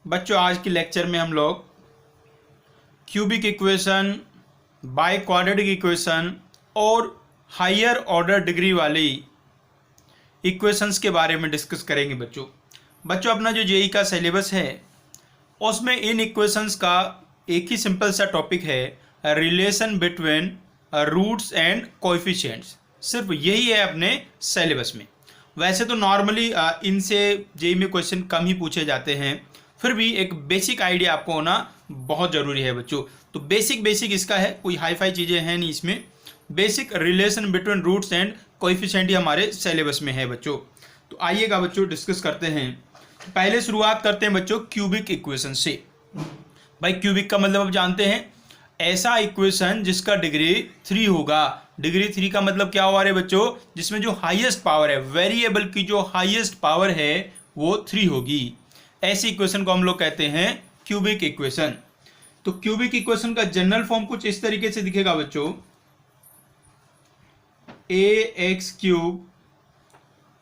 बच्चों आज के लेक्चर में हम लोग cubic equation, by quadratic equation और हायर ऑर्डर डिग्री वाली इक्वेशंस के बारे में डिस्कस करेंगे। बच्चों अपना जो जेई का सिलेबस है उसमें इन इक्वेशंस का एक ही सिंपल सा टॉपिक है, relation between roots and coefficients. सिर्फ यही है अपने सिलेबस में। वैसे तो नॉर्मली इनसे जेई में क्वेश्चन कम ही पूछे जाते हैं, फिर भी एक बेसिक आइडिया आपको होना बहुत ज़रूरी है बच्चों। तो बेसिक इसका है, कोई हाई फाई चीज़ें हैं नहीं इसमें। Basic relation between roots and coefficient ही हमारे सिलेबस में है बच्चों। तो आइएगा बच्चों डिस्कस करते हैं। पहले शुरुआत करते हैं बच्चों क्यूबिक इक्वेशन से। भाई क्यूबिक का मतलब आप जानते हैं, ऐसा इक्वेशन जिसका डिग्री 3 होगा। डिग्री 3 का मतलब क्या हुआ रे बच्चों, जिसमें जो हाईएस्ट पावर है, वेरिएबल की जो हाईएस्ट पावर है वो 3 होगी। ऐसी इक्वेशन को हम लोग कहते हैं क्यूबिक इक्वेशन। तो क्यूबिक इक्वेशन का जनरल फॉर्म कुछ इस तरीके से दिखेगा बच्चों, ax cube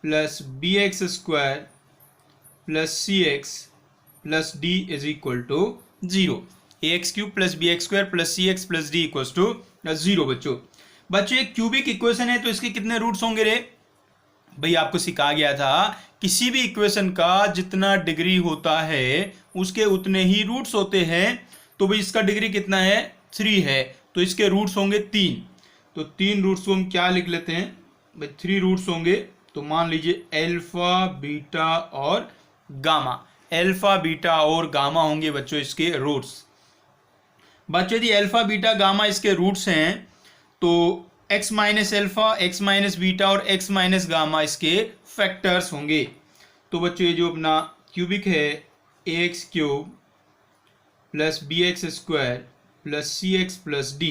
plus bx square plus cx plus d is equal to 0। ax cube plus bx square plus cx plus d equal to 0। बच्चों ये क्यूबिक इक्वेशन है तो इसके कितने रूट्स होंगे रे? भाई आपको सिखाया गया था किसी भी इक्वेशन का जितना डिग्री होता है उसके उतने ही रूट्स होते हैं। तो भाई इसका डिग्री कितना है? 3 है, तो इसके रूट्स होंगे 3। तो 3 रूट्स को हम क्या लिख लेते हैं भाई? 3 रूट्स होंगे तो मान लीजिए अल्फा, बीटा और गामा। अल्फा, बीटा और गामा होंगे बच्चों इसके रूट्स। बच्चों यदि अल्फा, बीटा, गामा इसके रूट्स हैं तो x minus alpha, x minus beta और x माइनस गामा इसके फैक्टर्स होंगे। तो बच्चों ये जो अपना क्यूबिक है, ax cube plus bx square plus cx plus d,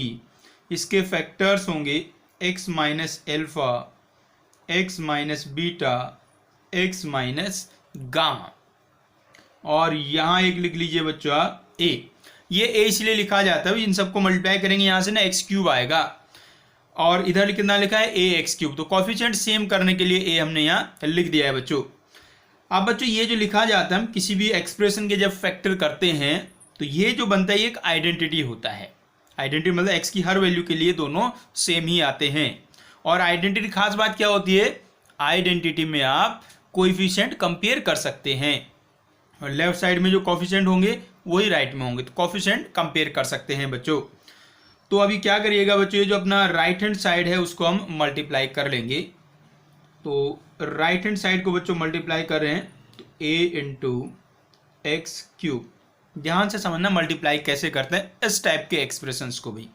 इसके फैक्टर्स होंगे x minus alpha, x minus beta, x minus gamma. और यहाँ एक लिख लीजिए बच्चों a। ये a इसलिए लिखा जाता है, इन सबको मल्टीप्लाई करेंगे यहाँ से ना x क्यूब आएगा, और इधर कितना लिखा है ए एक्स क्यूब। तो कोएफिशिएंट सेम करने के लिए ए हमने यहाँ लिख दिया है बच्चों। अब बच्चों ये जो लिखा जाता है, हम किसी भी एक्सप्रेशन के जब फैक्टर करते हैं तो ये जो बनता है ये एक आइडेंटिटी होता है। आइडेंटिटी मतलब एक्स की हर वैल्यू के लिए दोनों सेम ही आते हैं। और आइडेंटिटी खास बात क्या होती है, आइडेंटिटी में आप कोएफिशिएंट कंपेयर कर सकते हैं, और लेफ्ट साइड में जो कोएफिशिएंट होंगे वही राइट में होंगे, तो कोएफिशिएंट कंपेयर कर सकते हैं बच्चों। तो अभी क्या करिएगा बच्चों, ये जो अपना राइट हैंड साइड है उसको हम मल्टीप्लाई कर लेंगे। तो राइट हैंड साइड को बच्चों मल्टीप्लाई कर रहे हैं तो a इंटू एक्स क्यूब। ध्यान से समझना मल्टीप्लाई कैसे करते हैं इस टाइप के एक्सप्रेशंस को भी।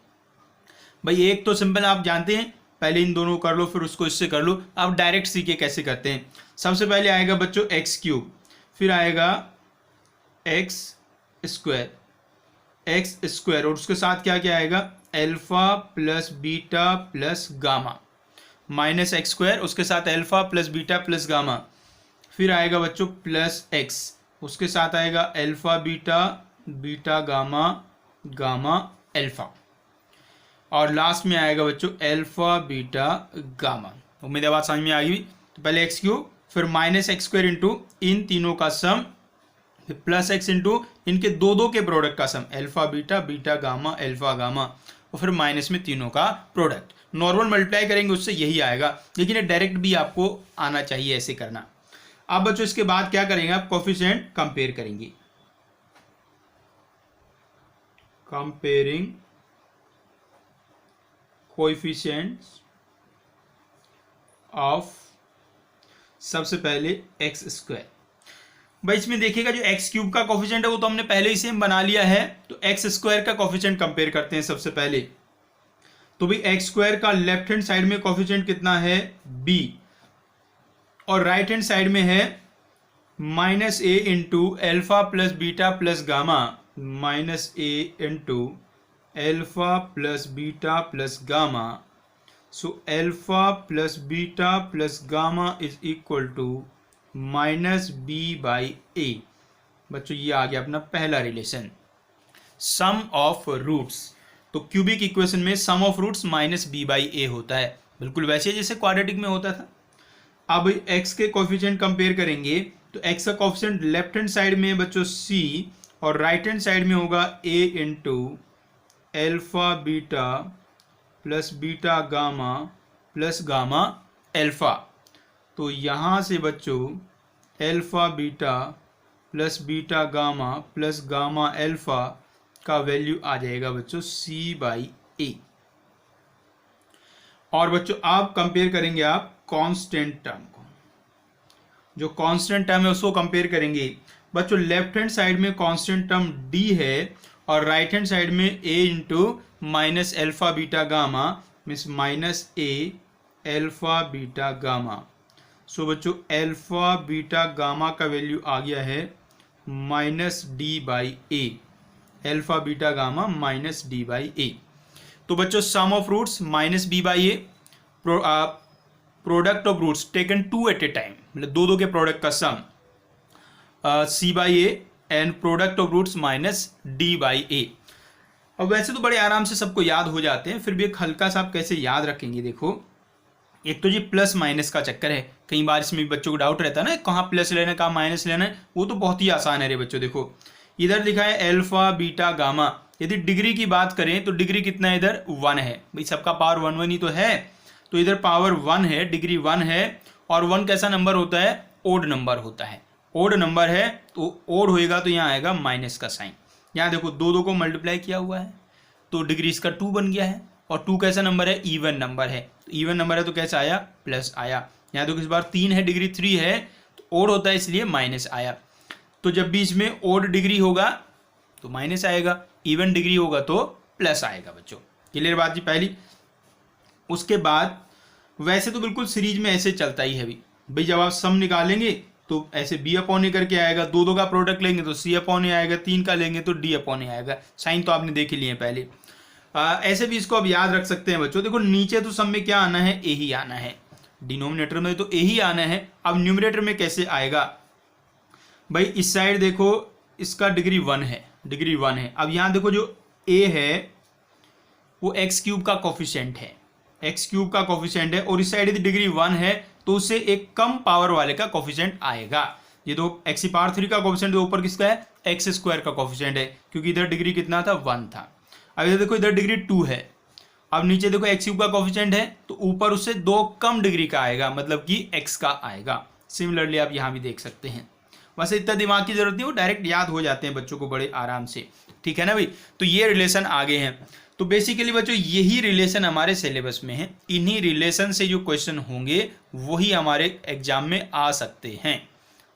भाई एक तो सिंपल आप जानते हैं, पहले इन दोनों कर लो फिर उसको इससे कर लो। आप डायरेक्ट सीखे कैसे करते हैं। सबसे पहले आएगा बच्चों एक्स क्यूब, फिर आएगा एक्स स्क्वायर और उसके साथ क्या क्या आएगा, alpha plus beta plus gamma, minus x square, उसके साथ alpha plus beta plus gamma, फिर आएगा बच्चों प्लस एक्स, उसके साथ आएगा alpha beta, beta gamma, gamma alpha, और लास्ट में आएगा बच्चों अल्फा बीटा गामा। उम्मीद है बात समझ में आ गई। तो पहले एक्स क्यूब, फिर माइनस एक्स स्क्वायर इंटू इन तीनों का सम, फिर प्लस एक्स इंटू इनके दो के प्रोडक्ट का sum, alpha beta, beta gamma, alpha gamma, और फिर माइनस में तीनों का प्रोडक्ट। नॉर्मल मल्टीप्लाई करेंगे उससे यही आएगा, लेकिन ये डायरेक्ट भी आपको आना चाहिए ऐसे करना। अब बच्चों इसके बाद क्या करेंगे, आप कोएफिशिएंट कंपेयर करेंगे। कंपेयरिंग कोएफिशिएंट्स ऑफ, सबसे पहले एक्स स्क्वायर। भाई इसमें देखिएगा जो एक्स क्यूब का कोएफिशिएंट है वो तो हमने पहले ही सेम बना लिया है, तो एक्स स्क्वायर का कोएफिशिएंट कंपेयर करते हैं सबसे पहले। तो भाई एक्स स्क्वायर का लेफ्ट हैंड साइड में कोएफिशिएंट कितना है, b, और राइट हैंड साइड में है minus a into alpha plus beta plus gamma, minus a into alpha plus beta plus gamma. So alpha plus beta plus gamma is equal to minus b by a. बच्चों ये आ गया अपना पहला relation, sum of roots. तो cubic equation में sum of roots minus b by a होता है, बिल्कुल वैसे जैसे क्वाड्रेटिक में होता था। अब एक्स के कोएफिशिएंट कंपेयर करेंगे तो x का कोफिशिएंट लेफ्ट हैंड साइड में है बच्चों c और राइट हैंड साइड में होगा a into alpha beta plus beta gamma plus gamma alpha. तो यहाँ से बच्चों alpha beta plus beta gamma plus gamma alpha का वैल्यू आ जाएगा बच्चों c/a। और बच्चों आप कंपेयर करेंगे आप कांस्टेंट टर्म को, जो कांस्टेंट टर्म है उसको कंपेयर करेंगे बच्चों। लेफ्ट हैंड साइड में कांस्टेंट टर्म d है और राइट हैंड साइड में a into minus alpha beta gamma means minus a alpha beta gamma. सो बच्चों एल्फा बीटा गामा का वैल्यू आ गया है -d/a, alpha beta gamma -d/a। तो बच्चों sum of roots -b/a, product of roots taken 2 at a time, मतलब दो के प्रोडक्ट का sum c/a and product of roots -d/a। अब वैसे तो बड़े आराम से सबको याद हो जाते हैं, फिर भी एक हल्का सा आप कैसे याद रखेंगे देखो। एक तो जी प्लस माइनस का चक्कर है, कई बार इसमें भी बच्चों को डाउट रहता है ना कहाँ प्लस लेना है कहाँ माइनस लेना है, वो तो बहुत ही आसान है रे बच्चों। देखो इधर लिखा है एल्फा बीटा गामा, यदि डिग्री की बात करें तो डिग्री कितना है, इधर 1 है भाई, सबका पावर 1 1 ही तो है, तो इधर पावर 1 है, डिग्री 1 है। और 1 कैसा नंबर होता है, ओड नंबर होता है, ओड नंबर है तो ओड होएगा तो यहाँ आएगा माइनस का साइन। यहाँ देखो दो को मल्टीप्लाई किया हुआ है तो डिग्री इसका 2 बन गया है, और 2 कैसा नंबर है, इवन नंबर है, तो इवन नंबर है तो कैसा आया, प्लस आया। यहाँ देखो इस बार 3 है, डिग्री 3 है तो ओड होता है इसलिए माइनस आया। तो जब भी इसमें ओड डिग्री होगा तो माइनस आएगा, इवन डिग्री होगा तो प्लस आएगा बच्चों। क्लियर बात जी पहली। उसके बाद वैसे तो बिल्कुल सीरीज में ऐसे चलता ही है भाई, जब आप सम निकालेंगे तो ऐसे b/a करके आएगा, दो का प्रोडक्ट लेंगे तो c/a आएगा, 3 का लेंगे तो d/a आएगा। साइन तो आपने देख ही लिए पहले। ऐसे भी इसको आप याद रख सकते हैं बच्चों। देखो नीचे तो सम में क्या आना है, a ही आना है, डिनोमिनेटर में तो a ही आना है। अब न्यूमरेटर में कैसे आएगा भाई, इस साइड देखो इसका डिग्री 1 है, डिग्री 1 है। अब यहाँ देखो जो a है वो x³ का कोफिशिएंट है, x³ का कोफिशिएंट है, और इस साइड यदि डिग्री 1 है तो उससे एक कम पावर वाले का कोफिशिएंट आएगा। ये तो x⁴ का कोफिशिएंट ऊपर किसका है, x² का कोफिशिएंट है, क्योंकि इधर डिग्री कितना था, 1 था। अब इधर देखो इधर डिग्री 2 है, अब नीचे देखो x³ का कोफिशिएंट है तो ऊपर उससे 2 कम डिग्री का आएगा, मतलब कि x का आएगा। सिमिलरली आप यहाँ भी देख सकते हैं। बस इतना दिमाग की जरूरत नहीं, वो डायरेक्ट याद हो जाते हैं बच्चों को बड़े आराम से, ठीक है ना भाई। तो ये रिलेशन आगे हैं। तो बेसिकली बच्चों यही रिलेशन हमारे सिलेबस में है, इन्हीं रिलेशन से जो क्वेश्चन होंगे वही हमारे एग्जाम में आ सकते हैं,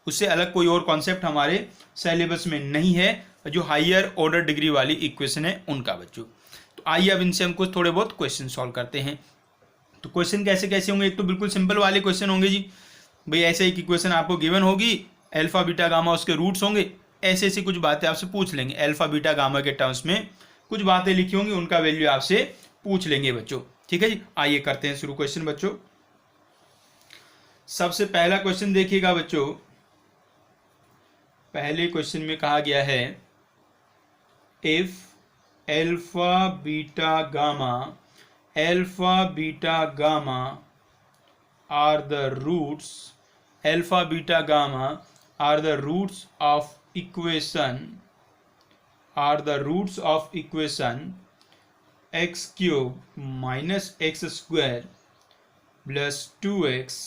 उससे अलग कोई और कॉन्सेप्ट हमारे सिलेबस में नहीं है। जो हायर ऑर्डर डिग्री वाली इक्वेशन है उनका बच्चों। तो आइए अब इनसे हम कुछ थोड़े बहुत क्वेश्चन सॉल्व करते हैं। तो क्वेश्चन कैसे कैसे होंगे, एक तो बिल्कुल सिंपल वाले क्वेश्चन होंगे जी भाई, ऐसे एक इक्वेशन आपको गिवन होगी, अल्फा बीटा गामा उसके रूट्स होंगे, ऐसे ऐसी कुछ बातें आपसे पूछ लेंगे, अल्फा बीटा गामा के टर्म्स में कुछ बातें लिखी होंगी, उनका वैल्यू आपसे पूछ लेंगे बच्चों, ठीक है जी। आइए करते हैं शुरू क्वेश्चन बच्चों। सबसे पहला क्वेश्चन देखिएगा बच्चों। पहले क्वेश्चन में कहा गया है if alpha beta gamma are the roots, alpha beta gamma are the roots of equation, x³ minus x² plus 2x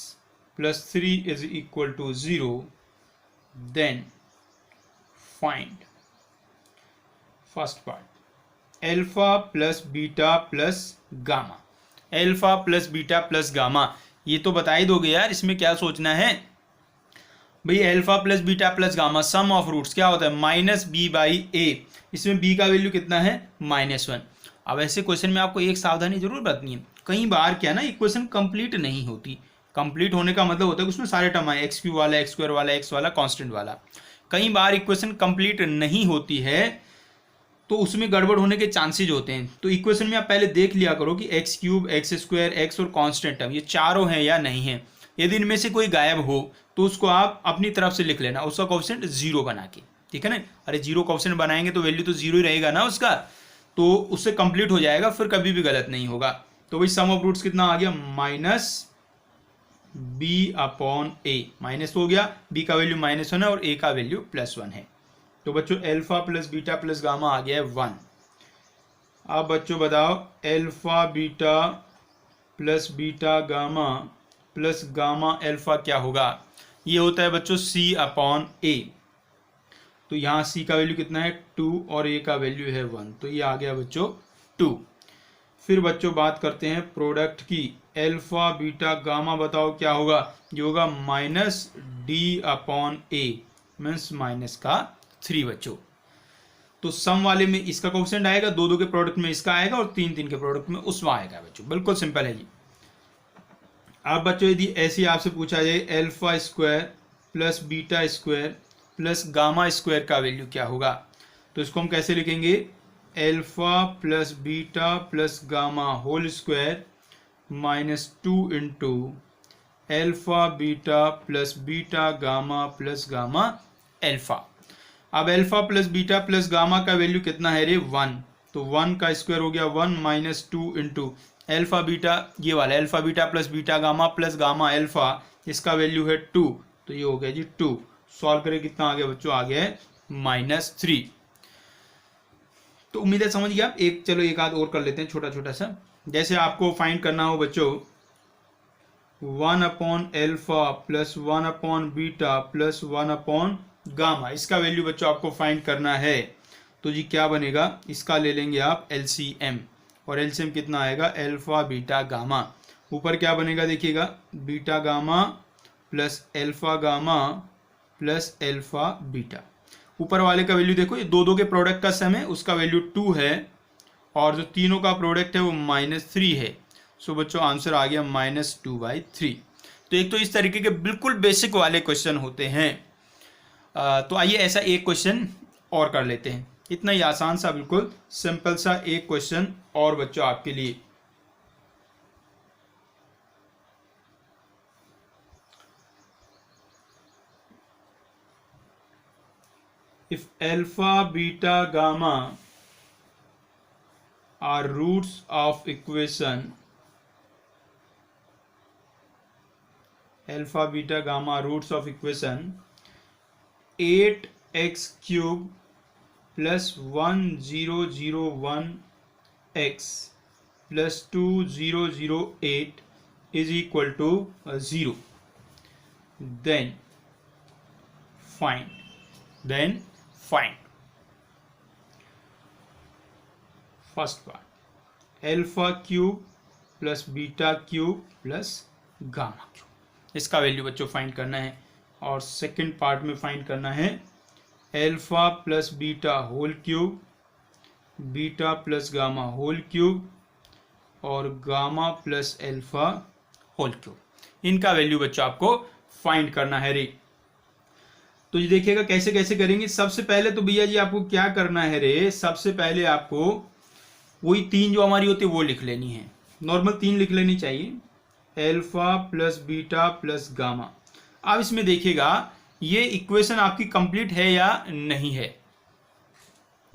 plus 3 is equal to 0, then find first part alpha plus beta plus gamma। Alpha plus beta plus gamma ये तो बता ही दोगे यार, इसमें क्या सोचना है भाई। Alpha plus beta plus gamma sum of roots क्या होता है, -b/a। इसमें b का वैल्यू कितना है, -1। अब ऐसे क्वेश्चन में आपको एक सावधानी जरूर बरतनी है, कई बार क्या ना इक्वेशन कंप्लीट नहीं होती। कंप्लीट होने का मतलब होता है कि उसमें सारे टर्म आए, x³ वाला, x² वाला, x वाला, कांस्टेंट वाला। कई बार इक्वेशन कंप्लीट नहीं होती है तो उसमें गड़बड़ होने के चांसेज होते हैं। तो इक्वेशन में आप पहले देख लिया करो कि x³, x², x और कांस्टेंट टर्म ये चारों हैं या नहीं है। यदि इनमें से कोई गायब हो तो उसको आप अपनी तरफ से लिख लेना, उसका कोएफिशिएंट 0 बना के, ठीक है ना। अरे 0 कोएफिशिएंट बनाएंगे तो वैल्यू तो 0 ही रहेगा ना उसका, तो उससे कंप्लीट हो जाएगा, फिर कभी भी गलत नहीं होगा। तो भाई सम ऑफ रूट्स कितना आ गया, बी अपॉन ए, माइनस हो गया, बी का वैल्यू -1 है और ए का वैल्यू +1 है। तो बच्चों alpha plus beta plus gamma आ गया है 1। अब बच्चों बताओ alpha beta plus beta gamma plus gamma alpha क्या होगा? ये होता है बच्चों सी अपॉन ए। तो यहाँ सी का वैल्यू कितना है 2 और ए का वैल्यू है 1, तो ये आ गया बच्चों 2। फिर बच्चों बात करते हैं प्रोडक्ट की, अल्फा बीटा गामा बताओ क्या होगा? ये होगा -d अपॉन ए, मीन्स -3 बच्चों। तो सम वाले में इसका कोफिशिएंट आएगा, 2 के प्रोडक्ट में इसका आएगा और 3 के प्रोडक्ट में उसमें आएगा बच्चों। बिल्कुल सिंपल है जी। अब बच्चों यदि ऐसे आपसे पूछा जाए alpha square plus beta square plus gamma square का वैल्यू क्या होगा, तो इसको हम कैसे लिखेंगे? Alpha plus beta plus gamma whole square -2 into alpha beta plus beta gamma plus gamma alpha. अब alpha plus beta plus gamma का वैल्यू कितना है रे? 1। तो 1 का स्क्वायर हो गया 1 -2 इंटू अल्फा बीटा, ये वाला alpha beta plus beta gamma plus gamma alpha, इसका वैल्यू है 2, तो ये हो गया जी 2। सॉल्व करें कितना आ गया बच्चों? आ गया है -3। तो उम्मीद है समझ गया आप। चलो एक आध और कर लेते हैं छोटा छोटा सा। जैसे आपको फाइंड करना हो बच्चों 1 upon alpha plus 1 upon beta plus 1 upon gamma, इसका वैल्यू बच्चों आपको फाइंड करना है। तो जी क्या बनेगा? इसका ले लेंगे आप एलसीएम, और एलसीएम कितना आएगा? Alpha beta gamma. ऊपर क्या बनेगा देखिएगा, beta gamma plus alpha gamma plus alpha beta. ऊपर वाले का वैल्यू देखो, ये 2 के प्रोडक्ट का सम है, उसका वैल्यू 2 है, और जो तीनों का प्रोडक्ट है वो -3 है। सो बच्चों आंसर आ गया -2/3। तो एक तो इस तरीके के बिल्कुल बेसिक वाले क्वेश्चन होते हैं। तो आइए ऐसा एक क्वेश्चन और कर लेते हैं। इतना ही आसान सा, बिल्कुल सिंपल सा एक क्वेश्चन और बच्चों आपके लिए। If alpha, beta, gamma are roots of equation alpha, beta, gamma roots of equation 8x cube plus 1001x plus 2008 is equal to 0, then find first part alpha cube plus beta cube plus gamma cube, इसका value बच्चों find करना है। और second part में find करना है alpha plus beta whole cube, beta plus gamma whole cube और gamma plus alpha whole cube. इनका वैल्यू बच्चों आपको फाइंड करना है रे। तो ये देखिएगा कैसे कैसे करेंगे। सबसे पहले तो भैया जी आपको क्या करना है रे, सबसे पहले आपको वही 3 जो हमारी होती है वो लिख लेनी है। नॉर्मल 3 लिख लेनी चाहिए, alpha plus beta plus gamma. अब इसमें देखिएगा ये इक्वेशन आपकी कंप्लीट है या नहीं है।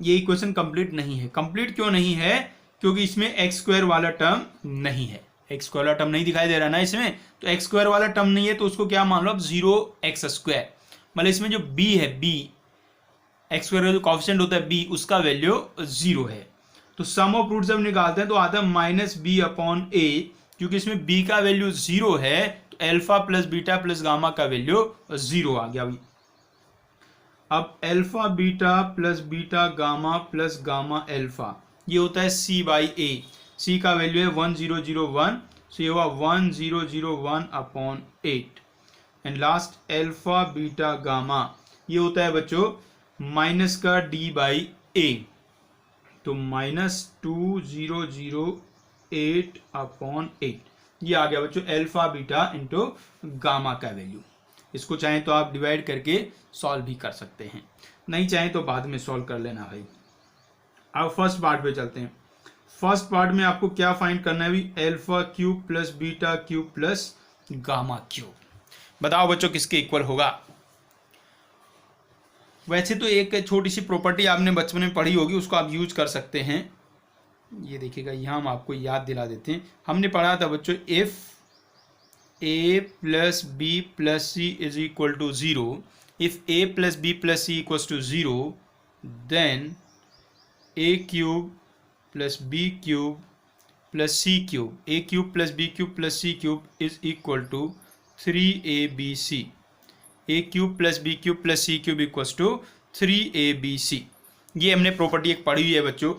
ये इक्वेशन कंप्लीट नहीं है। कंप्लीट क्यों नहीं है? क्योंकि इसमें एक्स स्क्वायर वाला टर्म नहीं है। एक्स स्क्वायर वाला टर्म नहीं दिखाई दे रहा ना इसमें, तो एक्स स्क्वायर वाला टर्म नहीं है तो उसको क्या मान लो अब 0x²। मतलब इसमें जो b है, b एक्स स्क्वायर का जो कॉफिशिएंट होता है b, उसका वैल्यू 0 है। तो सम ऑफ रूट जब निकालते हैं तो आता है -b अपॉन a, क्योंकि इसमें b का वैल्यू 0 है तो alpha plus beta plus gamma का वैल्यू 0 आ गया अभी। अब alpha beta plus beta gamma plus gamma alpha, ये होता है c/a। c का वैल्यू है 1001, सो ये हुआ 1001 upon 8। And last alpha beta gamma, ये होता है बच्चों माइनस का d/a, तो -2008 अपॉन 8। ये आ गया बच्चों अल्फा बीटा इंटू गामा का वैल्यू। इसको चाहें तो आप डिवाइड करके सॉल्व भी कर सकते हैं, नहीं चाहें तो बाद में सॉल्व कर लेना भाई। अब फर्स्ट पार्ट पे चलते हैं। फर्स्ट पार्ट में आपको क्या फाइंड करना है? Alpha cube plus beta cube plus gamma cube. बताओ बच्चों किसके इक्वल होगा? वैसे तो एक छोटी सी प्रॉपर्टी आपने बचपन में पढ़ी होगी, उसको आप यूज कर सकते हैं। ये देखिएगा यहाँ हम आपको याद दिला देते हैं। हमने पढ़ा था बच्चों if a plus b plus c is equal to 0, if a plus b plus c equals to 0, then a cube plus b cube plus c cube, a cube plus b cube plus c cube is equal to 3abc, a cube plus B cube plus C cube equals to 3abc। ये हमने property एक पढ़ी हुई है बच्चों।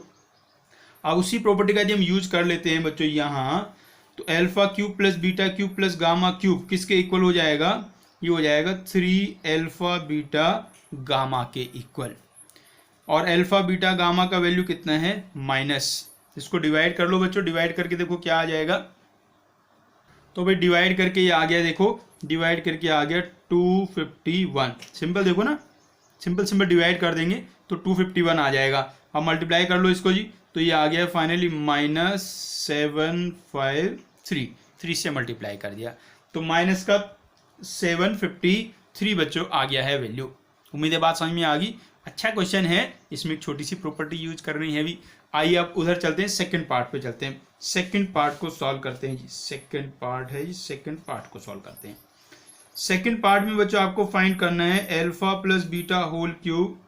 अब उसी property का यदि हम यूज कर लेते हैं बच्चों यहाँ, तो alpha cube plus beta cube plus gamma cube किसके इक्वल हो जाएगा? ये हो जाएगा 3 अल्फा बीटा गामा के इक्वल। और अल्फा बीटा गामा का वैल्यू कितना है? माइनस। इसको डिवाइड कर लो बच्चों, डिवाइड करके देखो क्या आ जाएगा। तो भाई डिवाइड करके ये आ गया, देखो डिवाइड करके आ गया 251। सिंपल देखो ना, सिंपल सिंपल डिवाइड कर देंगे तो 251 आ जाएगा। अब मल्टीप्लाई कर लो इसको जी, तो ये आ गया फाइनली -753, 3 से मल्टीप्लाई कर दिया तो माइनस का 753 बच्चों आ गया है वैल्यू। उम्मीद है बात समझ में आ गई। अच्छा क्वेश्चन है, इसमें एक छोटी सी प्रॉपर्टी यूज करनी है भी। आइए अब उधर चलते हैं, सेकंड पार्ट पे चलते हैं, सेकंड पार्ट को सॉल्व करते हैं जी। सेकंड पार्ट है जी, सेकंड पार्ट को सॉल्व करते हैं। सेकंड पार्ट में बच्चों आपको फाइंड करना है alpha plus beta whole cube,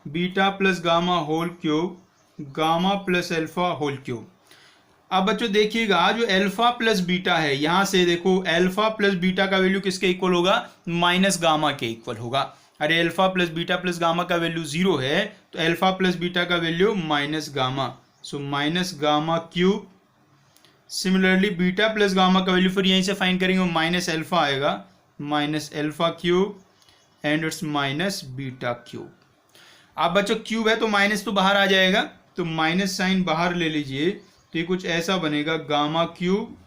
beta plus gamma whole cube, gamma plus alpha whole cube. अब बच्चों देखिएगा, जो अल्फा प्लस बीटा है, यहां से देखो अल्फा प्लस बीटा का वैल्यू किसके इक्वल होगा? माइनस गामा के इक्वल होगा। अरे alpha plus beta plus gamma का वैल्यू 0 है, तो अल्फा प्लस बीटा का value minus gamma, so minus gamma cube. Similarly beta plus gamma का वैल्यू फिर यहीं से फाइंड करेंगे, माइनस अल्फा आएगा, minus alpha cube and it's minus beta cube. अब बच्चों क्यूब है तो माइनस तो बाहर आ जाएगा, तो माइनस साइन बाहर ले लीजिए, तो ये कुछ ऐसा बनेगा, gamma cube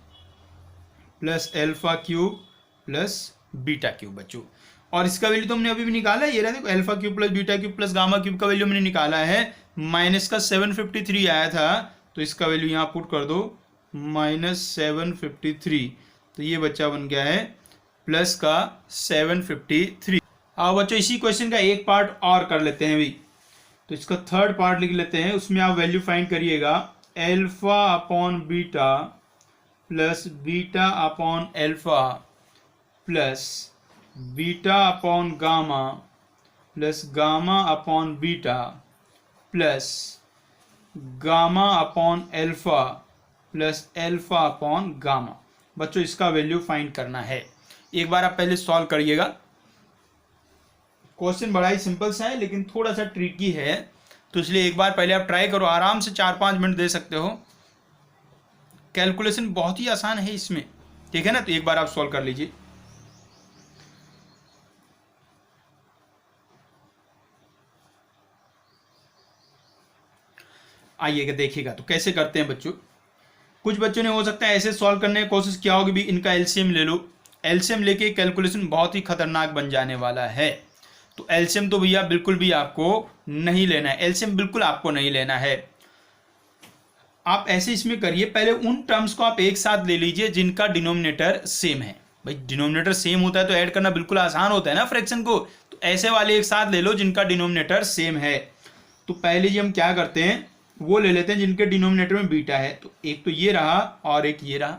plus alpha cube plus beta cube बच्चों। और इसका वैल्यू तो हमने अभी भी निकाला है, ये रहा देखो, alpha cube plus beta cube plus gamma cube का वैल्यू हमने निकाला है, माइनस का 753 आया था, तो इसका वैल्यू यहाँ पुट कर दो -753, तो ये बच्चा बन गया है प्लस का 753। अब बच्चों इसी क्वेश्चन का एक पार्ट और कर लेते हैं अभी, तो इसका थर्ड पार्ट लिख लेते हैं। उसमें आप वैल्यू फाइंड करिएगा, alpha upon beta plus beta upon alpha plus beta upon gamma plus gamma upon beta plus gamma upon alpha plus alpha upon gamma. बच्चों इसका वैल्यू फाइंड करना है। एक बार आप पहले सॉल्व करिएगा। क्वेश्चन बड़ा ही सिंपल सा है लेकिन थोड़ा सा ट्रिकी है, तो इसलिए एक बार पहले आप ट्राई करो, आराम से 4-5 मिनट दे सकते हो। कैलकुलेशन बहुत ही आसान है इसमें, ठीक है ना? तो एक बार आप सॉल्व कर लीजिए। आइएगा देखिएगा तो कैसे करते हैं बच्चों। कुछ बच्चों ने हो सकता है ऐसे सॉल्व करने की कोशिश किया होगी भी, इनका एलसीएम ले लो। एलसीएम लेके कैलकुलेशन बहुत ही खतरनाक बन जाने वाला है। तो एलसीएम तो भैया बिल्कुल भी आपको नहीं लेना है, एलसीएम बिल्कुल आपको नहीं लेना है। आप ऐसे इसमें करिए, पहले उन टर्म्स को आप एक साथ ले लीजिए जिनका डिनोमिनेटर सेम है। भाई डिनोमिनेटर सेम होता है तो ऐड करना बिल्कुल आसान होता है ना फ्रैक्शन को, तो ऐसे वाले एक साथ ले लो जिनका डिनोमिनेटर सेम है। तो पहले जी हम क्या करते हैं, वो ले लेते हैं जिनके डिनोमिनेटर में बीटा है। तो एक तो ये रहा और एक ये रहा,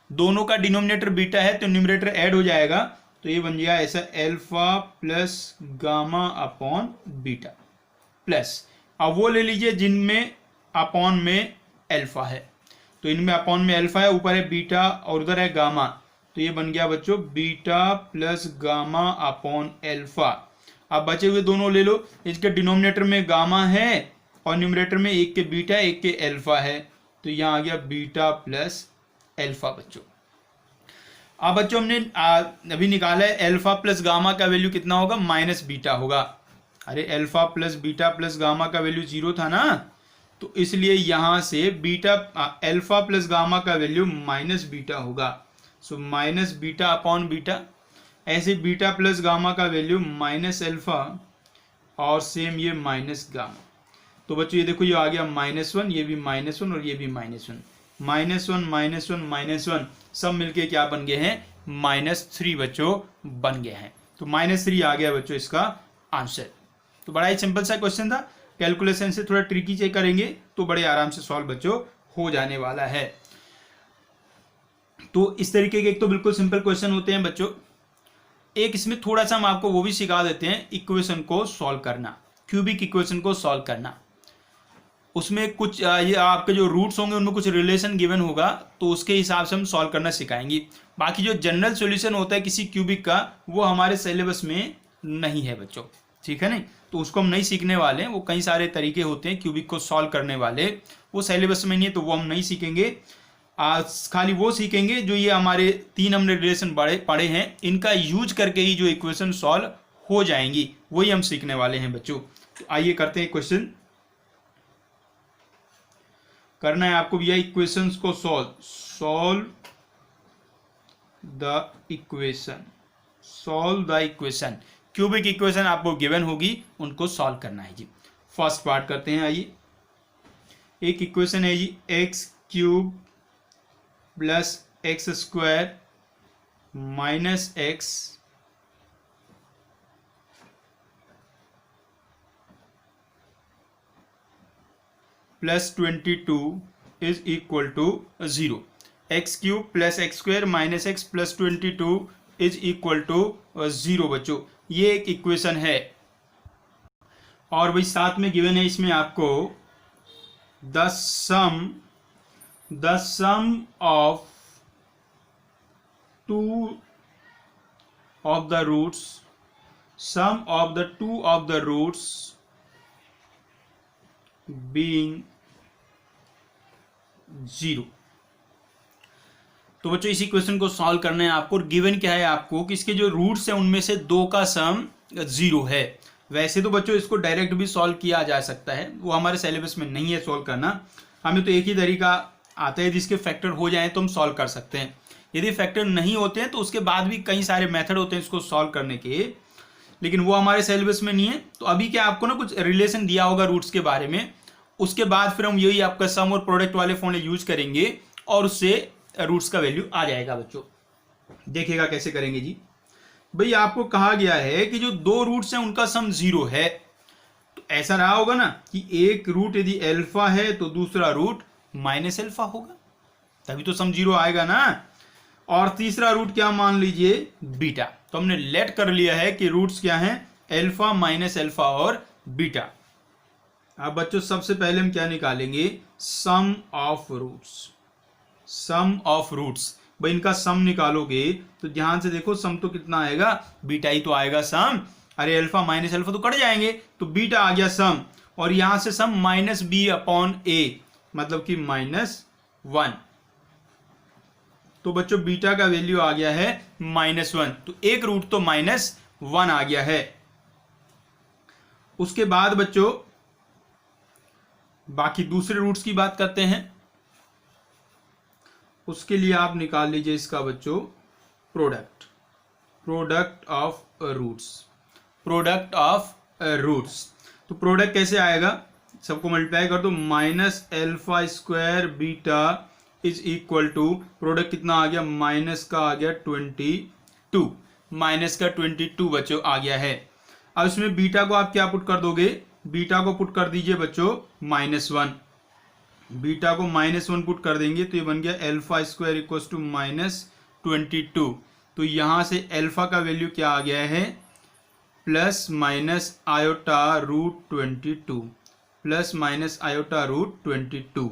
दोनों का डिनोमिनेटर बीटा है तो न्यूमरेटर ऐड हो जाएगा, तो ये बन गया ऐसा alpha plus gamma upon beta plus, अब वो ले लीजिए जिनमें अपॉन में अल्फा है, तो इनमें अपॉन में अल्फा है, ऊपर है बीटा और उधर है गामा, तो ये बन गया बच्चों beta plus gamma upon alpha. अब बचे हुए दोनों ले लो, इसके डिनोमिनेटर में गामा है और न्यूमरेटर में एक के बीटा एक के अल्फा है, तो यहाँ आ गया बीटा प्लस अल्फा बच्चों। अब बच्चों हमने अभी निकाला है अल्फा प्लस गामा का वैल्यू कितना होगा, माइनस बीटा होगा। अरे alpha plus beta plus gamma का वैल्यू 0 था ना, तो इसलिए यहाँ से बीटा अल्फा प्लस गामा का वैल्यू माइनस बीटा होगा, so minus beta upon beta. ऐसे बीटा प्लस गामा का वैल्यू माइनस अल्फा और सेम ये माइनस गामा। तो बच्चों ये देखो ये आ गया -1, ये भी -1 और ये भी -1, -1 -1 सब मिलके क्या बन गए हैं, -3 बच्चों बन गए हैं। तो -3 आ गया बच्चों इसका आंसर। तो बड़ा ही सिंपल सा क्वेश्चन था, कैलकुलेशन से थोड़ा ट्रिकी चेक करेंगे तो बड़े आराम से सॉल्व बच्चों हो जाने वाला है। तो इस तरीके के एक तो बिल्कुल सिंपल क्वेश्चन होते हैं बच्चों। एक इसमें थोड़ा सा हम आपको वो भी सिखा देते हैं, इक्वेशन को सॉल्व करना, क्यूबिक इक्वेशन को सॉल्व करना। उसमें कुछ ये आपके जो रूट्स होंगे उनमें कुछ रिलेशन गिवन होगा, तो उसके हिसाब से हम सॉल्व करना सिखाएंगे। बाकी जो जनरल सॉल्यूशन होता है किसी क्यूबिक का, वो हमारे सिलेबस में नहीं है बच्चों, ठीक है नहीं, तो उसको हम नहीं सीखने वाले हैं। वो कई सारे तरीके होते हैं क्यूबिक को सॉल्व करने वाले, वो सिलेबस में नहीं है, तो वो हम नहीं सीखेंगे। आज खाली वो सीखेंगे जो ये हमारे 3 हमने रिलेशन पढ़े हैं, इनका यूज करके ही जो इक्वेशन सॉल्व हो जाएंगी, वही हम सीखने वाले हैं बच्चों। तो आइए करते हैं क्वेश्चन। करना है आपको भैया इक्वेशंस को solve the equation. Cubic equation आपको गिवन होगी, उनको सॉल्व करना है जी। फर्स्ट पार्ट करते हैं। आइए, एक इक्वेशन है जी x cube plus x square minus x plus 22 is equal to 0। X cube plus x square minus x plus 22 is equal to 0 बच्चों, ये एक इक्वेशन है। और वही साथ में गिवन है इसमें आपको the sum of two of the roots, sum of the two of the roots being 0। तो बच्चों इसी क्वेश्चन को सॉल्व करना है आपको। गिवन क्या है आपको कि इसके जो रूट्स हैं उनमें से 2 का सम 0 है। वैसे तो बच्चों इसको डायरेक्ट भी सॉल्व किया जा सकता है, वो हमारे सिलेबस में नहीं है सॉल्व करना। हमें तो एक ही तरीका आता है जिसके फैक्टर हो जाए तो हम सॉल्व कर सकते हैं। यदि फैक्टर नहीं होते हैं तो उसके बाद भी कई सारे मेथड होते हैं इसको सॉल्व करने के, लेकिन वो हमारे सिलेबस में नहीं है। तो अभी क्या आपको ना कुछ रिलेशन दिया होगा रूट्स के बारे में, उसके बाद फिर हम यही आपका सम और प्रोडक्ट वाले फॉर्मूले यूज करेंगे और उससे रूट्स का वैल्यू आ जाएगा बच्चों। देखिएगा कैसे करेंगे जी। भाई आपको कहा गया है कि जो 2 रूट्स हैं उनका सम 0 है, तो ऐसा रहा होगा ना कि एक रूट यदि अल्फा है तो दूसरा रूट माइनस अल्फा होगा, तभी तो सम 0 आएगा ना। और तीसरा रूट क्या मान लीजिए बीटा। तो हमने लेट कर लिया है कि रूट्स क्या हैं, अल्फा माइनस अल्फा और बीटा। अब बच्चों सबसे पहले हम क्या निकालेंगे, sum of roots. Sum of roots, भाई इनका सम निकालोगे तो ध्यान से देखो, सम तो कितना आएगा, बीटा ही तो आएगा सम। अरे अल्फा माइनस अल्फा तो कट जाएंगे, तो बीटा आ गया सम, और यहां से सम माइनस बी अपॉन ए, मतलब कि -1। तो बच्चों बीटा का वैल्यू आ गया है -1, तो एक रूट तो -1 आ गया है। उसके बाद बच्चों बाकी दूसरे रूट्स की बात करते हैं। उसके लिए आप निकाल लीजिए इसका बच्चों प्रोडक्ट ऑफ रूट्स। तो प्रोडक्ट कैसे आएगा, सबको मल्टीप्लाई कर दो, minus alpha square beta is equal to, product कितना आ गया, माइनस का आ गया 22, माइनस का 22 बच्चों आ गया है। अब इसमें बीटा को आप क्या पुट कर दोगे, बीटा को पुट कर दीजिए बच्चों -1, बीटा को -1 पुट कर देंगे तो ये बन गया अल्फा स्क्वायर इक्वल टू -22। तो यहां से अल्फा का वैल्यू क्या आ गया है, plus minus iota root 22, plus minus iota root 22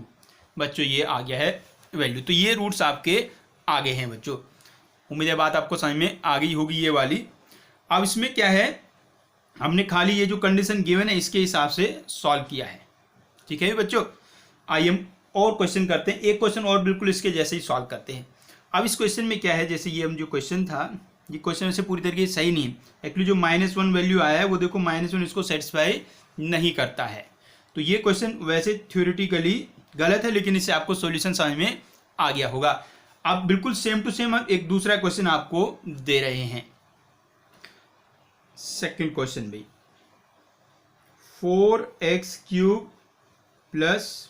बच्चों, ये आ गया है वैल्यू। तो ये रूट्स आपके आगे हैं बच्चों। उम्मीद है बात आपको समझ में आ गई होगी ये वाली। अब इसमें क्या है, हमने खाली ये जो कंडीशन गिवन है इसके हिसाब से सॉल्व किया है, ठीक है बच्चों। आइए हम और क्वेश्चन करते हैं, एक क्वेश्चन और बिल्कुल इसके जैसे ही सॉल्व करते हैं। अब इस क्वेश्चन में क्या है, जैसे ये हम जो क्वेश्चन था, ये क्वेश्चन वैसे पूरी तरीके से सही नहीं है। एक्चुअली जो -1 वैल्यू आया है वो देखो -1 इसको सेटिस्फाई नहीं करता है। तो ये क्वेश्चन वैसे थ्योरेटिकली गलत है, लेकिन इससे आपको सॉल्यूशन समझ में आ गया होगा। अब बिल्कुल सेम टू सेम हम एक दूसरा क्वेश्चन आपको दे रहे हैं। सेकंड क्वेश्चन भाई, 4x³ plus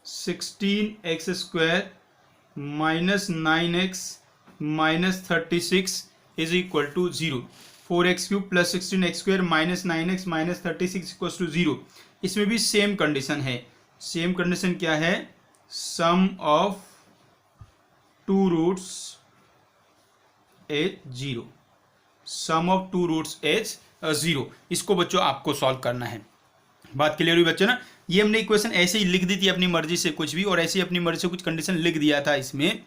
16x² minus 9x minus 36 is equal to 0। 4x³ plus 16x² minus 9x minus 36 equal to 0। इसमें भी सेम कंडीशन है। सेम कंडीशन क्या है, sum of two roots is 0, sum of two roots is 0। इसको बच्चों आपको solve करना है। बात क्लियर हुई बच्चों ना? ये हमने इक्वेशन ऐसे ही लिख दी थी अपनी मर्जी से कुछ भी, और ऐसे ही अपनी मर्जी से कुछ कंडीशन लिख दिया था इसमें,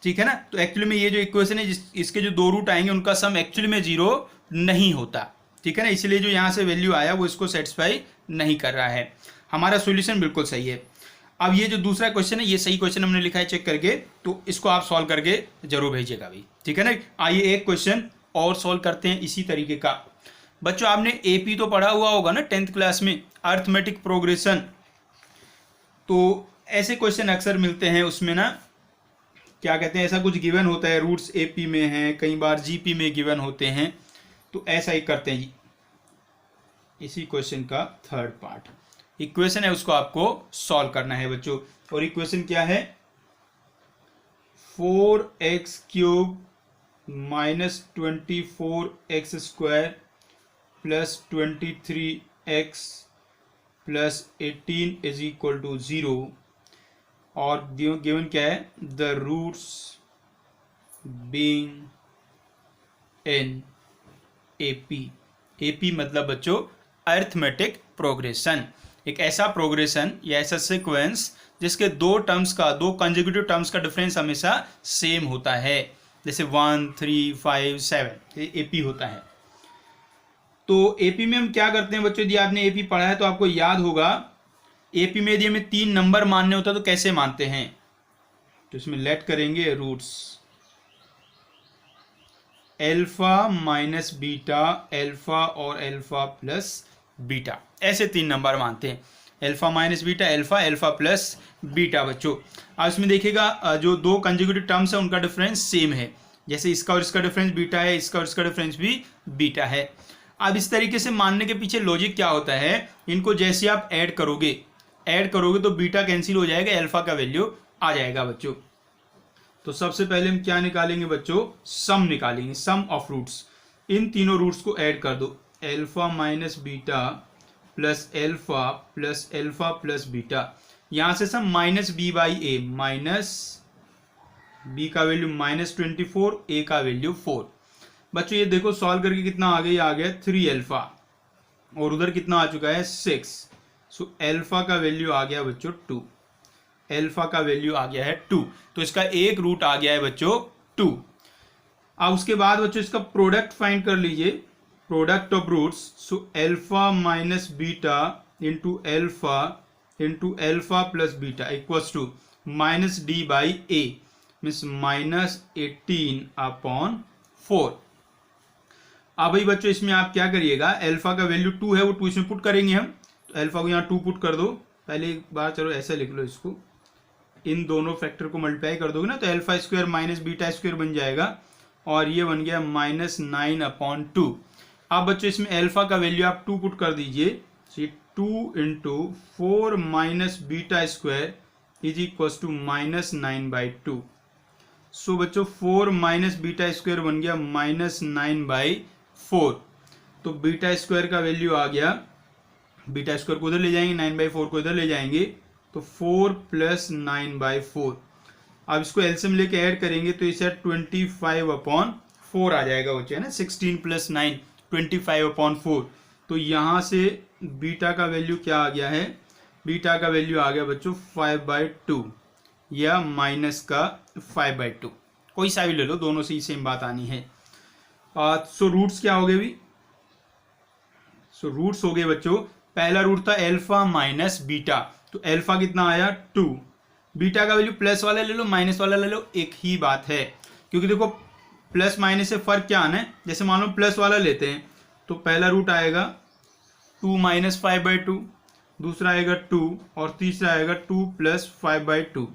ठीक है ना। तो एक्चुअली में ये जो इक्वेशन है इसके जो दो रूट आएंगे उनका सम एक्चुअली में 0 नहीं होता, ठीक है ना। इसलिए जो यहाँ से वैल्यू आया वो इसको सेटिस्फाई नहीं कर रहा है। हमारा सॉल्यूशन बिल्कुल सही है। अब ये जो दूसरा क्वेश्चन है ये सही क्वेश्चन हमने लिखा है चेक करके, तो इसको आप सॉल्व करके जरूर भेजिएगा भाई, ठीक है ना। आइए एक क्वेश्चन और सॉल्व करते हैं इसी तरीके का। बच्चों आपने एपी तो पढ़ा हुआ होगा ना 10th क्लास में, अर्थमेटिक प्रोग्रेशन। तो ऐसे क्वेश्चन अक्सर मिलते हैं, उसमें ना क्या कहते हैं, ऐसा कुछ गिवन होता है, रूट्स एपी में हैं, कई बार जीपी में गिवन होते हैं। तो ऐसा ही करते हैं जी, इसी क्वेश्चन का थर्ड पार्ट इक्वेशन है, उसको आपको सॉल्व करना है बच्चों। और इक्वेशन क्या है, 4x³ minus 24x² plus 23x plus 18 is equal to 0। और गिवन क्या है, the roots being in AP. AP मतलब बच्चों अर्थमेटिक प्रोग्रेशन, एक ऐसा प्रोग्रेशन या ऐसा सीक्वेंस जिसके दो कंसेक्यूटिव टर्म्स का डिफरेंस हमेशा सेम होता है, जैसे 1, 3, 5, 7 ये एपी होता है। तो एपी में हम क्या करते हैं बच्चों, यदि आपने एपी पढ़ा है तो आपको याद होगा, एपी में यदि हमें 3 नंबर मानने होता तो कैसे मानते हैं। तो इसमें लेट करेंगे roots alpha minus beta, alpha और एल्फा प्लस बीटा, ऐसे 3 नंबर मानते हैं। Alpha minus beta, alpha, alpha plus beta बच्चों। अब इसमें देखिएगा जो दो कंसेक्यूटिव टर्म्स है उनका डिफरेंस सेम है, जैसे इसका और इसका डिफरेंस बीटा है, इसका और इसका डिफरेंस भी बीटा है। अब इस तरीके से मानने के पीछे लॉजिक क्या होता है, इनको जैसे आप ऐड करोगे तो बीटा कैंसिल हो जाएगा, एल्फा का वैल्यू आ जाएगा बच्चों। तो सबसे पहले हम क्या निकालेंगे बच्चों, सम निकालेंगे, सम ऑफ रूट्स। इन तीनों रूट्स को ऐड कर दो, alpha minus beta plus alpha plus beta. यहां से sum minus b by a, minus b का वैल्यू -24, ए का वैल्यू 4। बच्चों ये देखो सॉल्व करके कितना आ गया 3 एल्फा, और उधर कितना आ चुका है 6। सो एल्फा का वैल्यू आ गया बच्चों 2, एल्फा का वैल्यू आ गया है 2। तो इसका एक रूट आ गया है बच्चों 2। अब उसके बाद बच्चों इसका प्रोडक्ट फाइंड कर लीजिए, product of roots. So alpha minus beta into alpha plus beta equals to minus D by A, means -18/4। अब भाई बच्चों इसमें आप क्या करिएगा, एल्फा का वैल्यू 2 है, वो 2 इसमें पुट करेंगे हम। तो एल्फा को यहाँ 2 पुट कर दो। पहले एक बार चलो ऐसे लिख लो इसको, इन दोनों फैक्टर को मल्टीप्लाई कर दोगे ना तो alpha square minus beta square बन जाएगा, और ये बन गया -9/2। अब बच्चों इसमें एल्फा का वैल्यू आप 2 पुट कर दीजिए। सो ये 2 × 4 minus beta square is equal to -9/2। So बच्चों 4 माइनस बीटा स्क्वायर बन गया -9/4। तो बीटा स्क्वायर का वैल्यू आ गया, बीटा स्क्वायर को उधर ले जाएंगे, 9/4 को इधर ले जाएंगे, तो 4 + 9/4। अब इसको एलसीएम लेके ऐड करेंगे तो इसे 25/4 आ जाएगा बच्चे, है ना। 16 + 9 25/4। तो यहाँ से बीटा का वैल्यू क्या आ गया है, बीटा का वैल्यू आ गया बच्चों 5/2 या माइनस का 5/2, कोई सा भी ले लो, दोनों से ही सेम बात आनी है। सो रूट्स क्या हो गए भी, सो रूट्स हो गए बच्चों, पहला रूट था एल्फा माइनस बीटा, तो एल्फा कितना आया 2, बीटा का वैल्यू प्लस वाला ले लो माइनस वाला ले लो, एक ही बात है, क्योंकि देखो प्लस माइनस से फर्क क्या आना है। जैसे मान लो प्लस वाला लेते हैं तो पहला रूट आएगा 2 - 5/2, दूसरा आएगा 2 और तीसरा आएगा 2 + 5/2।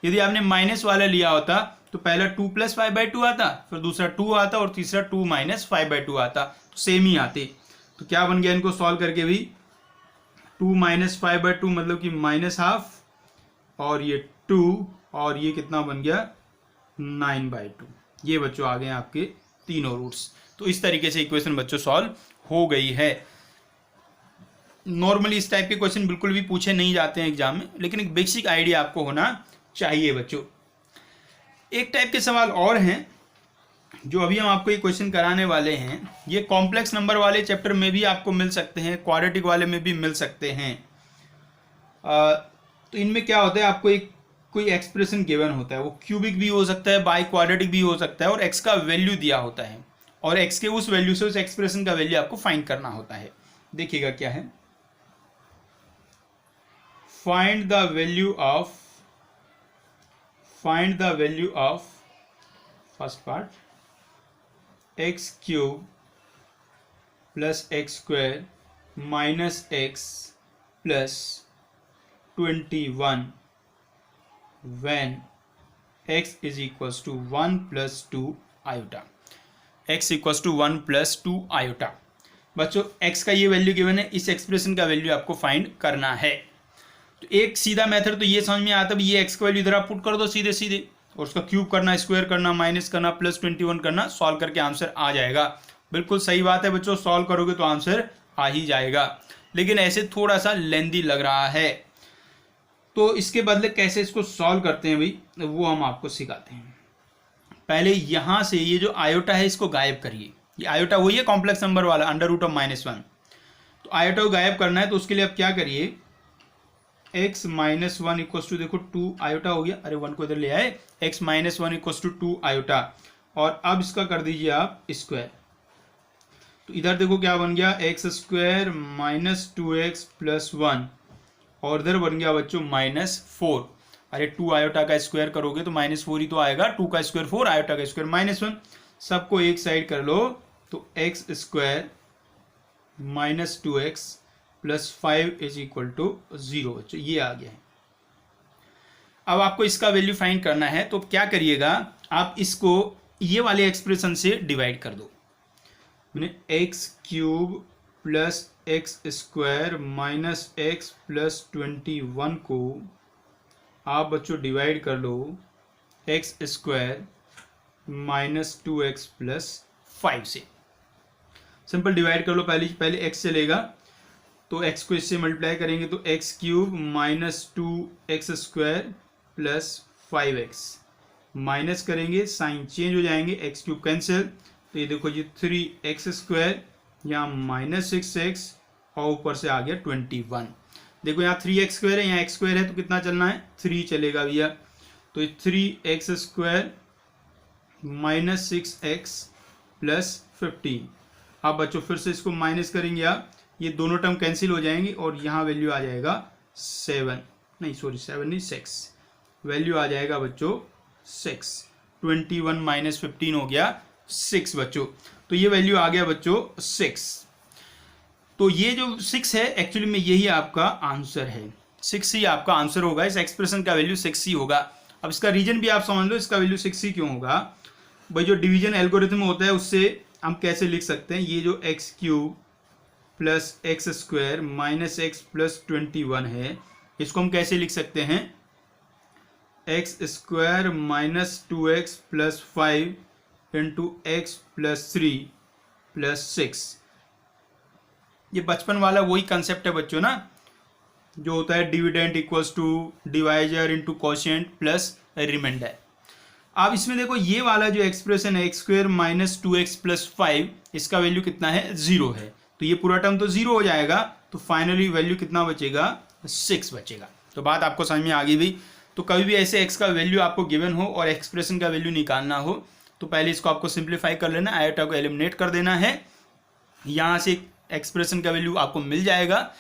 यदि आपने माइनस वाला लिया होता तो पहला 2 + 5/2 आता, फिर दूसरा 2 आता और तीसरा 2 - 5/2 आता, तो सेम ही आते। तो क्या बन गया इनको सॉल्व करके भी, 2 - 5/2 मतलब कि -½ और ये 2 और ये कितना बन गया 9/2। ये बच्चों आ गए आपके तीनों रूट्स। तो इस तरीके से इक्वेशन बच्चों सॉल्व हो गई है। नॉर्मली इस टाइप के क्वेश्चन बिल्कुल भी पूछे नहीं जाते हैं एग्जाम में, लेकिन एक बेसिक आइडिया आपको होना चाहिए बच्चों। एक टाइप के सवाल और हैं जो अभी हम आपको ये क्वेश्चन कराने वाले हैं ये कॉम्प्लेक्स नंबर वाले चैप्टर में भी आपको मिल सकते हैं, क्वाड्रेटिक वाले में भी मिल सकते हैं। तो इनमें क्या होता है, आपको एक कोई एक्सप्रेशन गिवन होता है, वो क्यूबिक भी हो सकता है, बाई क्वाड्रेटिक भी हो सकता है, और एक्स का वैल्यू दिया होता है और एक्स के उस वैल्यू से उस एक्सप्रेशन का वैल्यू आपको फाइंड करना होता है। देखिएगा क्या है, find the value of first part x cube plus x square minus x plus 21 when x is equals to 1 plus 2 iota, x equals to 1 plus 2 iota। बच्चों x का ये वैल्यू गिवन है, इस एक्सप्रेशन का वैल्यू आपको find करना है। तो एक सीधा मेथड तो ये समझ में आता है, ये एक्स का वैल्यू इधर आप पुट कर दो सीधे सीधे, और उसका क्यूब करना, स्क्वायर करना, माइनस करना, प्लस 21 करना, सॉल्व करके आंसर आ जाएगा। बिल्कुल सही बात है बच्चों, सॉल्व करोगे तो आंसर आ ही जाएगा, लेकिन ऐसे थोड़ा सा लेंदी लग रहा है। तो इसके बदले कैसे इसको सॉल्व करते हैं भाई, वो हम आपको सिखाते हैं। पहले यहाँ से ये जो आयोटा है इसको गायब करिए। ये आयोटा वही है कॉम्प्लेक्स नंबर वाला, √(-1). तो आयोटा को गायब करना है, तो उसके लिए आप क्या करिए, x माइनस 1 इक्वस टू, देखो 2 आयोटा हो गया, अरे 1 को इधर ले आए, x minus 1 equals to 2 iota, और अब इसका कर दीजिए आप स्क्वायर। तो इधर देखो क्या बन गया, x square minus 2x plus 1, और इधर बन गया बच्चों -4। अरे 2 आयोटा का स्क्वायर करोगे तो -4 ही तो आएगा, 2 का स्क्वायर 4, आयोटा का स्क्वायर -1, सबको एक साइड कर लो, तो x square minus 2x plus 5 is equal to 0। बच्चों ये आ गया है। अब आपको इसका वैल्यू फाइंड करना है, तो क्या करिएगा, आप इसको ये वाले एक्सप्रेशन से डिवाइड कर दो। मैंने x cube plus x square minus x plus 21 को आप बच्चों डिवाइड कर लो x square minus 2x plus 5 से। सिंपल डिवाइड कर लो, पहले x चलेगा, तो x को इससे मल्टीप्लाई करेंगे तो x cube minus 2x square plus 5x, minus करेंगे साइन चेंज हो जाएंगे, एक्स क्यूब कैंसिल, तो ये देखो ये 3x स्क्वायर, यहाँ -6x, और ऊपर से आ गया 21। देखो यहाँ 3x स्क्वायर है, यहाँ x स्क्वायर है, तो कितना चलना है, 3 चलेगा भैया, तो ये 3x square minus 6x plus 15। अब बच्चों फिर से इसको माइनस करेंगे आप, ये दोनों टर्म कैंसिल हो जाएंगे, और यहाँ वैल्यू आ जाएगा 7 नहीं, 6, वैल्यू आ जाएगा बच्चों 6। 21 माइनस 15 हो गया 6 बच्चों, तो ये वैल्यू आ गया बच्चों 6। तो ये जो 6 है एक्चुअली में यही आपका आंसर है, 6 ही आपका आंसर होगा, इस एक्सप्रेशन का वैल्यू 6 ही होगा। अब इसका रीजन भी आप समझ लो, इसका वैल्यू 6 ही क्यों होगा भाई, जो डिवीजन एल्गोरिथम होता है उससे हम कैसे लिख सकते हैं, ये जो x cube plus x square minus x plus 21 है, इसको हम कैसे लिख सकते हैं, x square minus 2x plus 5 into x plus 3 plus 6। ये बचपन वाला वही कंसेप्ट है बच्चों ना, जो होता है dividend equals to divisor into quotient plus remainder. अब इसमें देखो ये वाला जो एक्सप्रेशन है x square minus 2x plus 5, इसका वैल्यू कितना है, 0 है, तो ये पूरा टर्म तो 0 हो जाएगा, तो फाइनली वैल्यू कितना बचेगा, 6 बचेगा। तो बात आपको समझ में आ गई भी। तो कभी भी ऐसे x का वैल्यू आपको गिवन हो और एक्सप्रेशन का वैल्यू निकालना हो, तो पहले इसको आपको सिंप्लीफाई कर लेना, आयोटा को एलिमिनेट कर देना है, यहाँ से एक्सप्रेशन का वैल्यू आपको मिल जाएगा,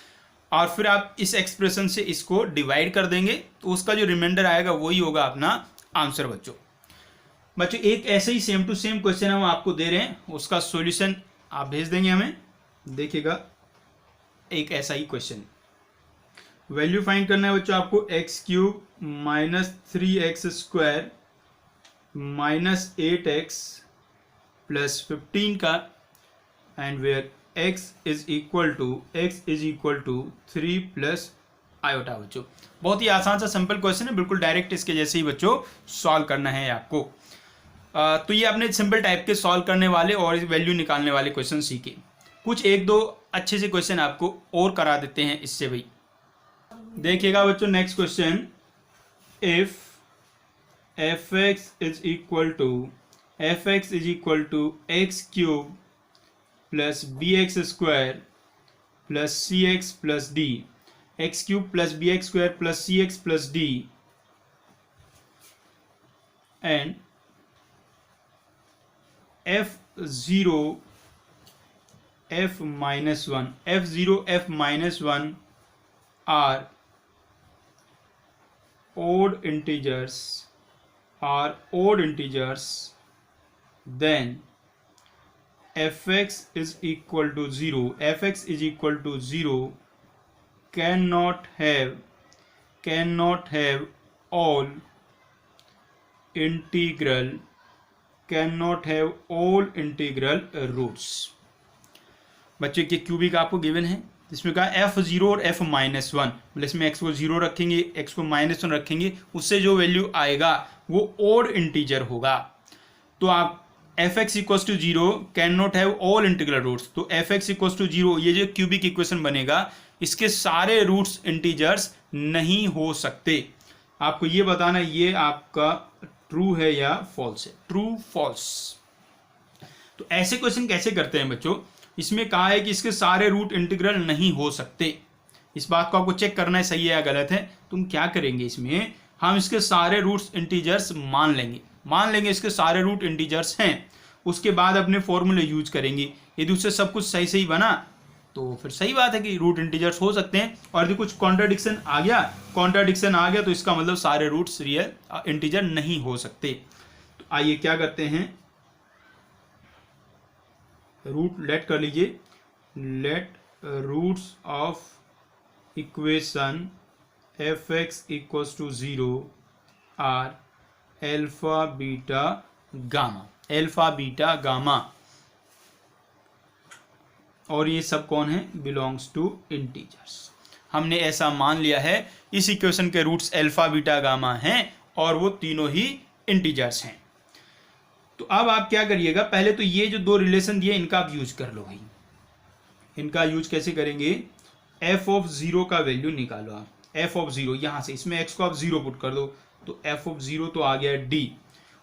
और फिर आप इस एक्सप्रेशन से इसको डिवाइड कर देंगे, तो उसका जो रिमाइंडर आएगा वही होगा अपना आंसर। बच्चों एक ऐसे ही सेम टू सेम क्वेश्चन हम आपको दे रहे हैं, उसका सॉल्यूशन आप भेज देंगे हमें। देखिएगा एक ऐसा ही क्वेश्चन, वैल्यू फाइंड करना है बच्चों आपको, X cube minus 3x square minus 8x plus 15 का, and where x is equal to 3 plus iota. बच्चों बहुत ही आसान सा सिंपल क्वेश्चन है, बिल्कुल डायरेक्ट इसके जैसे ही बच्चों सॉल्व करना है आपको। तो ये आपने सिंपल टाइप के सॉल्व करने वाले और वैल्यू निकालने वाले क्वेश्चन सीखे। कुछ एक दो अच्छे से क्वेश्चन आपको और करा देते हैं इससे भाई। देखिएगा बच्चों next question, if fx is equal to F X is equal to X cube plus B X square plus C X plus D, X cube plus B X square plus C X plus D and f0 f-1, f0 f-1 are odd integers, then fx is equal to 0, fx is equal to 0 cannot have all integral roots. बच्चों के cubic आपको given है, जिसमें कहा f0 और f-1, मतलब इसमें x को 0 रखेंगे, x को -1 रखेंगे, उससे जो वैल्यू आएगा वो ओड इंटीजर होगा। तो आप fx equals to 0 can not have all integral roots, तो fx इक्वल्स टू 0 ये जो क्यूबिक इक्वेशन बनेगा इसके सारे रूट्स इंटीजर्स नहीं हो सकते। आपको ये बताना ये आपका ट्रू है या फॉल्स है, ट्रू फॉल्स। तो ऐसे क्वेश्चन कैसे करते हैं बच्चों, इसमें कहा है कि इसके सारे रूट इंटीग्रल नहीं हो सकते, इस बात को आपको चेक करना है सही है या गलत है। तुम क्या करेंगे, इसमें हम इसके सारे रूट्स इंटीजर्स मान लेंगे इसके सारे रूट इंटीजर्स हैं, उसके बाद अपने फॉर्मूले यूज करेंगे। यदि उससे सब कुछ सही सही बना तो फिर सही बात है कि रूट इंटीजर्स हो सकते हैं, और यदि कुछ कॉन्ट्राडिक्शन आ गया तो इसका मतलब सारे रूट्स रियल इंटीजर नहीं हो सकते। तो आइए क्या करते हैं, रूट लेट कर लीजिए, let roots of equation F X equals to 0 are alpha beta gamma, और ये सब कौन है, बिलोंग्स टू इंटीजर्स। हमने ऐसा मान लिया है इस इक्वेशन के रूट्स अल्फा बीटा गामा हैं और वो तीनों ही इंटीजर्स हैं। तो अब आप क्या करिएगा, पहले तो ये जो दो रिलेशन दिए इनका आप यूज कर लो भाई। इनका यूज कैसे करेंगे, एफ ऑफ 0 का वैल्यू निकालो आप, एफ ऑफ 0 यहां से, इसमें एक्स को आप 0 पुट कर दो, तो एफ ऑफ 0 तो आ गया डी,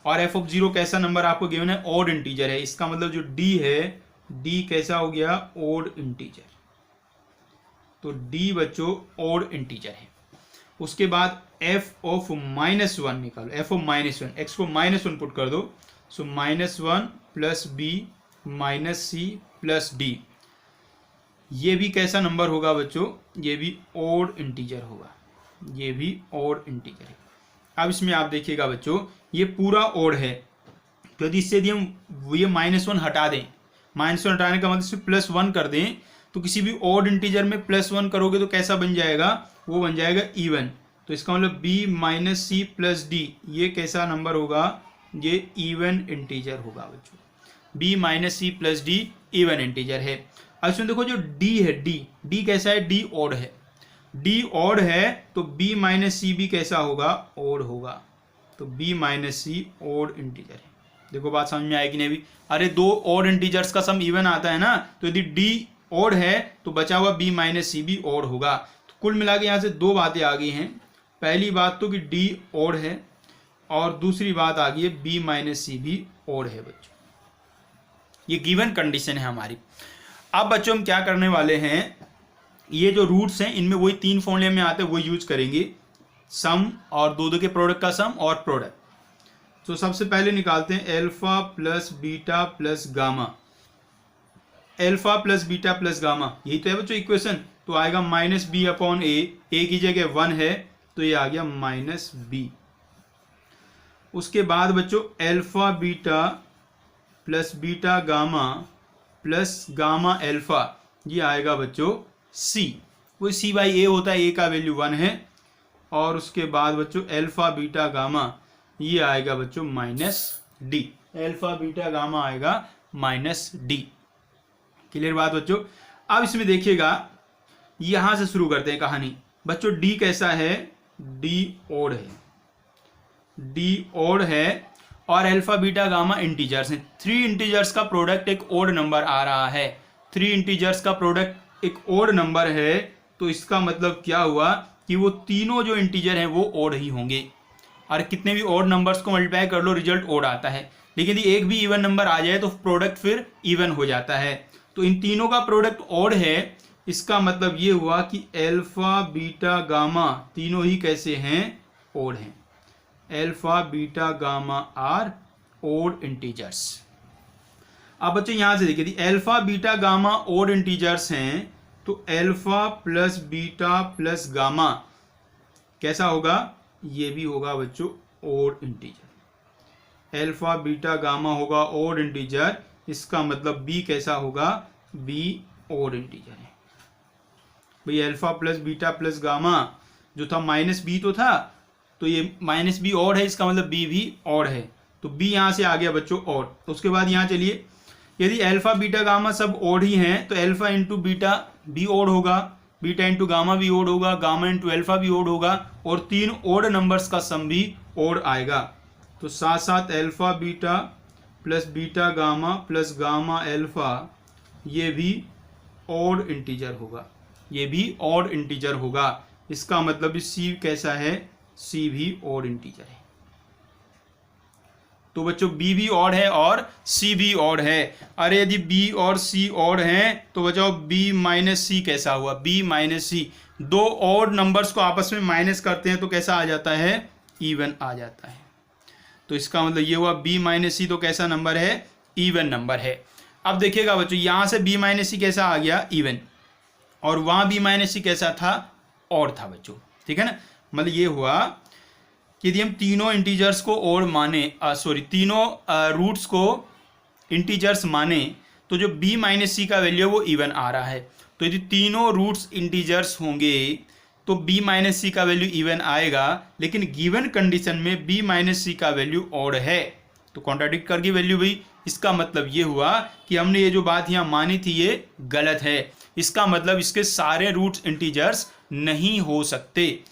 और एफ ऑफ 0 कैसा नंबर आपको गिवन है, ऑड इंटीजर है, इसका मतलब जो डी है, डी कैसा हो गया, ओड इंटीजर। तो डी बच्चों ओड इंटीजर है। उसके बाद एफ ऑफ -1 निकालो, एफ ऑफ -1, एक्स को -1 पुट कर दो, so -1 plus B minus C plus D, ये भी कैसा नंबर होगा बच्चों, ये भी ओड इंटीजर होगा, ये भी ओड इंटीजर है। अब इसमें आप देखिएगा बच्चों, ये पूरा ओड है, तो यदि इससे यदि हम ये -1 हटा दें, -1 हटाने का मतलब सिर्फ +1 कर दें, तो किसी भी ऑड इंटीजर में +1 करोगे तो कैसा बन जाएगा, वो बन जाएगा इवन। तो इसका मतलब b minus C plus D, ये कैसा नंबर होगा, ये इवन इंटीजर होगा बच्चों, b minus C plus D even integer है। अब इसमें देखो जो d है, d कैसा है, d ऑड है, d ऑड है तो b माइनस सी भी कैसा होगा, ऑड होगा, तो b माइनस सी ऑड इंटीजर है। देखो बात समझ में आएगी नहीं अभी, अरे दो ऑड इंटीजर्स का सम इवन आता है ना, तो यदि d ऑड है तो बचा हुआ b माइनस सी भी ऑड होगा। तो कुल मिला के यहाँ से दो बातें आ गई हैं, पहली बात तो कि d ऑड है, और दूसरी बात आ गई है b माइनस सी भी ऑड है बच्चों, ये गिवन कंडीशन है हमारी। अब बच्चों हम क्या करने वाले हैं, ये जो रूट्स हैं इनमें वही 3 फॉर्मूले में आते हैं, वही यूज करेंगे, सम और दो के प्रोडक्ट का सम और प्रोडक्ट। तो सबसे पहले निकालते हैं alpha plus beta plus gamma, alpha plus beta plus gamma, यही तो है बच्चों इक्वेशन। तो आएगा -b/a, की जगह 1 है तो ये आ गया -b। उसके बाद बच्चों alpha beta plus beta gamma plus gamma alpha, ये आएगा बच्चों c, वो c/a होता है, a का वैल्यू 1 है। और उसके बाद बच्चों एल्फा बीटा गामा, ये आएगा बच्चों -d, एल्फा बीटा गामा आएगा -d। क्लियर बात बच्चों। अब इसमें देखिएगा, यहां से शुरू करते हैं कहानी बच्चों। d कैसा है, d ओड है, d ओड है, और अल्फा बीटा गामा इंटीजर्स हैं। 3 इंटीजर्स का प्रोडक्ट एक ओड नंबर आ रहा है, 3 इंटीजर्स का प्रोडक्ट एक ओड नंबर है, तो इसका मतलब क्या हुआ कि वो तीनों जो इंटीजर हैं वो ओड ही होंगे, और कितने भी ओड नंबर्स को मल्टीप्लाई कर लो रिजल्ट ओड आता है। लेकिन यदि एक भी इवन नंबर आ जाए तो प्रोडक्ट फिर इवन हो जाता है। तो इन तीनों का प्रोडक्ट ऑड है, इसका मतलब ये हुआ कि अल्फा बीटा गामा तीनों ही कैसे हैं, ऑड हैं। Alpha beta gamma are odd integers. अब बच्चों यहां से देखिए, alpha beta gamma odd integers हैं तो alpha plus beta plus gamma कैसा होगा, ये भी होगा बच्चों odd integer. Alpha beta gamma होगा ऑड इंटीजर, इसका मतलब बी कैसा होगा, बी ऑड इंटीजर है। भाई alpha plus beta plus gamma जो था माइनस बी तो था, तो ये माइनस बी ऑड है, इसका मतलब बी भी ऑड है, तो बी यहां से आ गया बच्चों ऑड। तो उसके बाद यहां चलिए, यदि अल्फा बीटा गामा सब ऑड ही हैं तो अल्फा इंटू बीटा भी ऑड होगा, बीटा इंटू गामा भी ऑड होगा, गामा इंटू अल्फा भी ऑड होगा, और तीन ऑड नंबर्स का सम भी ऑड आएगा। तो साथ साथ alpha beta plus beta gamma plus gamma alpha ये भी ऑड इंटीजर होगा, ये भी ऑड इंटीजर होगा। इसका मतलब सी कैसा है, सी भी ऑड इंटीजर है। तो बच्चों बी भी ऑड है और सी भी ऑड है। अरे यदि बी और सी ऑड हैं तो बचाओ बी माइनस सी कैसा हुआ, बी माइनस सी, दो ऑड नंबर्स को आपस में माइनस करते हैं तो कैसा आ जाता है, इवन आ जाता है। तो इसका मतलब ये हुआ बी माइनस सी तो कैसा नंबर है, इवन नंबर है। अब देखिएगा बच्चों यहां से बी माइनस सी कैसा आ गया, इवन, और वहां बी माइनस सी कैसा था, ऑड था बच्चों, ठीक है ना। मतलब ये हुआ कि यदि हम तीनों इंटीजर्स को ऑड माने, तीनों रूट्स को इंटीजर्स माने तो जो b माइनस सी का वैल्यू है वो इवन आ रहा है। तो यदि तीनों रूट्स इंटीजर्स होंगे तो b माइनस सी का वैल्यू इवन आएगा, लेकिन गिवन कंडीशन में b माइनस सी का वैल्यू ऑड है, तो कॉन्ट्राडिक्ट कर गई वैल्यू भी। इसका मतलब ये हुआ कि हमने ये जो बात यहाँ मानी थी ये गलत है। इसका मतलब इसके सारे रूट्स इंटीजर्स नहीं हो सकते।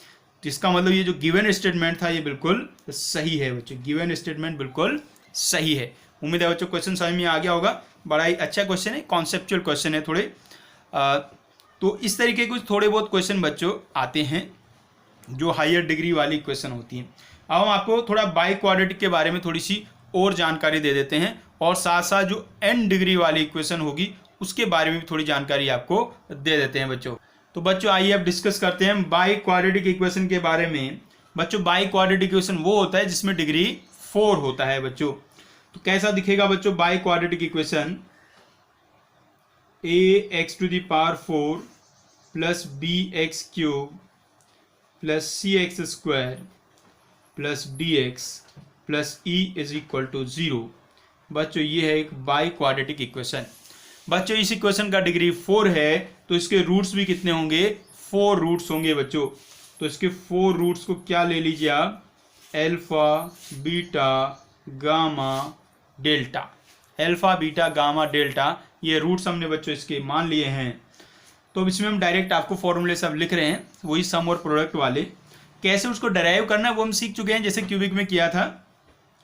तो इसका मतलब ये जो गिवन स्टेटमेंट था ये बिल्कुल सही है बच्चों, गिवन स्टेटमेंट बिल्कुल सही है। उम्मीद है बच्चों क्वेश्चन समझ में आ गया होगा। बड़ा ही अच्छा क्वेश्चन है, कॉन्सेप्चुअल क्वेश्चन है थोड़े। तो इस तरीके के कुछ थोड़े बहुत क्वेश्चन बच्चों आते हैं जो हायर डिग्री वाली क्वेश्चन होती हैं। अब हम आपको थोड़ा बाई क्वाड्रेटिक के बारे में थोड़ी सी और जानकारी दे देते हैं, और साथ साथ जो एन डिग्री वाली इक्वेशन होगी उसके बारे में भी थोड़ी जानकारी आपको दे देते हैं बच्चों। तो बच्चों आइए अब डिस्कस करते हैं बाई क्वाड्रेटिक इक्वेशन के बारे में। बच्चों बाई क्वाड्रेटिक इक्वेशन वो होता है जिसमें डिग्री 4 होता है बच्चों। तो कैसा दिखेगा बच्चों biquadratic equation, ax⁴ plus bx³ plus cx² plus dx plus e is equal to 0। बच्चों ये है एक बाई क्वाड्रेटिक इक्वेशन। बच्चों इस इक्वेशन का डिग्री 4 है तो इसके रूट्स भी कितने होंगे, 4 रूट्स होंगे बच्चों। तो इसके 4 रूट्स को क्या ले लीजिए आप, alpha beta gamma delta, alpha beta gamma delta, ये रूट्स हमने बच्चों इसके मान लिए हैं। तो अब इसमें हम डायरेक्ट आपको फॉर्मूले सब लिख रहे हैं, वही सम और प्रोडक्ट वाले। कैसे उसको डराइव करना है वो हम सीख चुके हैं, जैसे क्यूबिक में किया था।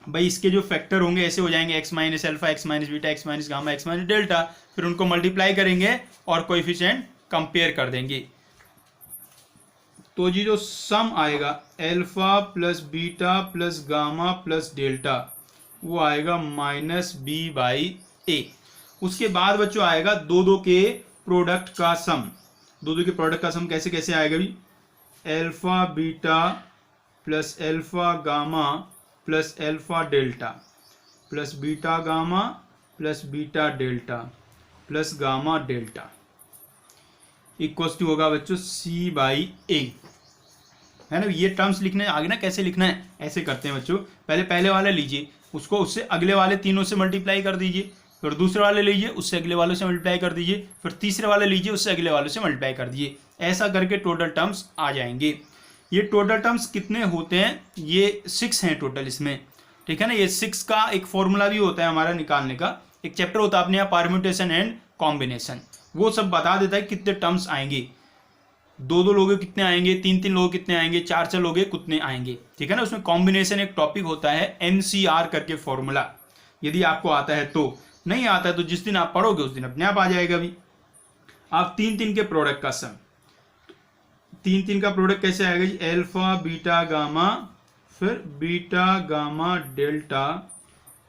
भाई इसके जो फैक्टर होंगे ऐसे हो जाएंगे, x minus alpha, x minus beta, x minus gamma, x minus delta, फिर उनको मल्टीप्लाई करेंगे और कोएफिशिएंट कंपेयर कर देंगे। तो जी जो सम आएगा alpha plus beta plus gamma plus delta वो आएगा -b/a। उसके बाद बच्चों आएगा दो के प्रोडक्ट का सम। दो के प्रोडक्ट का सम कैसे कैसे आएगा भी, alpha beta plus alpha gamma plus alpha delta plus beta gamma plus beta delta plus gamma delta equals to होगा बच्चों c/a, है ना। ये टर्म्स लिखने आगे ना कैसे लिखना है, ऐसे करते हैं बच्चों, पहले वाला लीजिए, उसको उससे अगले वाले तीनों से मल्टीप्लाई कर दीजिए, फिर दूसरे वाले लीजिए उससे अगले वालों से मल्टीप्लाई कर दीजिए, फिर तीसरे वाले लीजिए उससे अगले वालों से मल्टीप्लाई कर दीजिए। ऐसा करके टोटल टर्म्स आ जाएंगे। ये टोटल टर्म्स कितने होते हैं, ये 6 हैं टोटल इसमें, ठीक है ना। ये 6 का एक फॉर्मूला भी होता है हमारा निकालने का, एक चैप्टर होता है अपने यहाँ परम्यूटेशन एंड कॉम्बिनेशन, वो सब बता देता है कितने टर्म्स आएंगे, 2 लोगे कितने आएंगे, 3 लोगे कितने आएंगे, 4 लोगे कितने आएंगे, ठीक है ना। उसमें कॉम्बिनेशन एक टॉपिक होता है NCR करके फॉर्मूला, यदि आपको आता है तो, नहीं आता है तो जिस दिन आप पढ़ोगे उस दिन अपने आप आ जाएगा भी। आप 3 के प्रोडक्ट का सम, 3 का प्रोडक्ट कैसे आएगा जी, अल्फा बीटा गामा फिर बीटा गामा डेल्टा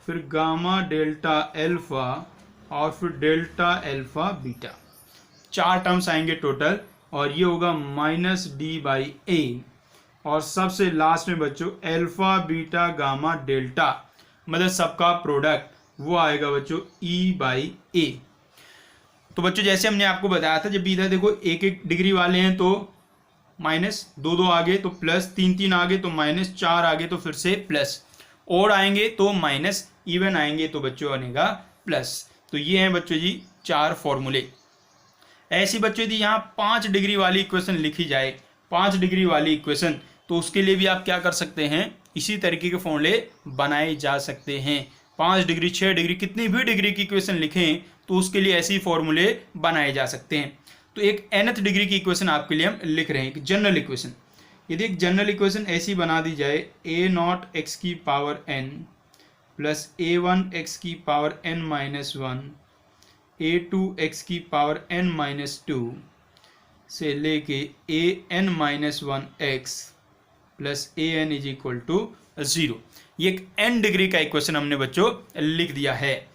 फिर गामा डेल्टा एल्फा और फिर डेल्टा एल्फा बीटा, 4 टर्म्स आएंगे टोटल, और ये होगा -d/a, और सबसे लास्ट में बच्चों एल्फा बीटा गामा डेल्टा, मतलब सबका प्रोडक्ट वो आएगा बच्चों e/a। तो बच्चों जैसे हमने आपको बताया था, जब भी इधर देखो 1-1 डिग्री वाले हैं तो -2-2 आगे तो प्लस, 3-3 आगे तो -4 आगे तो फिर से प्लस, और आएंगे तो माइनस, इवन आएंगे तो बच्चों बनेगा प्लस। तो ये हैं बच्चों जी 4 फॉर्मूले। ऐसी बच्चों यदि यहाँ 5 डिग्री वाली इक्वेशन लिखी जाए, 5 डिग्री वाली इक्वेशन, तो उसके लिए भी आप क्या कर सकते हैं, इसी तरीके के फॉर्मूले बनाए जा सकते हैं। 5 डिग्री, 6 डिग्री, कितनी भी डिग्री की इक्वेशन लिखें तो उसके लिए ऐसे ही फॉर्मूले बनाए जा सकते हैं। तो एक nth डिग्री की इक्वेशन आपके लिए हम लिख रहे हैं, एक जनरल इक्वेशन। यदि एक जनरल इक्वेशन ऐसी बना दी जाए, a0 x की power n plus a1 x की पावर n-1 a2 x की पावर n-2 से लेके an-1 x plus an is equal to 0, ये एक n डिग्री का इक्वेशन हमने बच्चों लिख दिया है।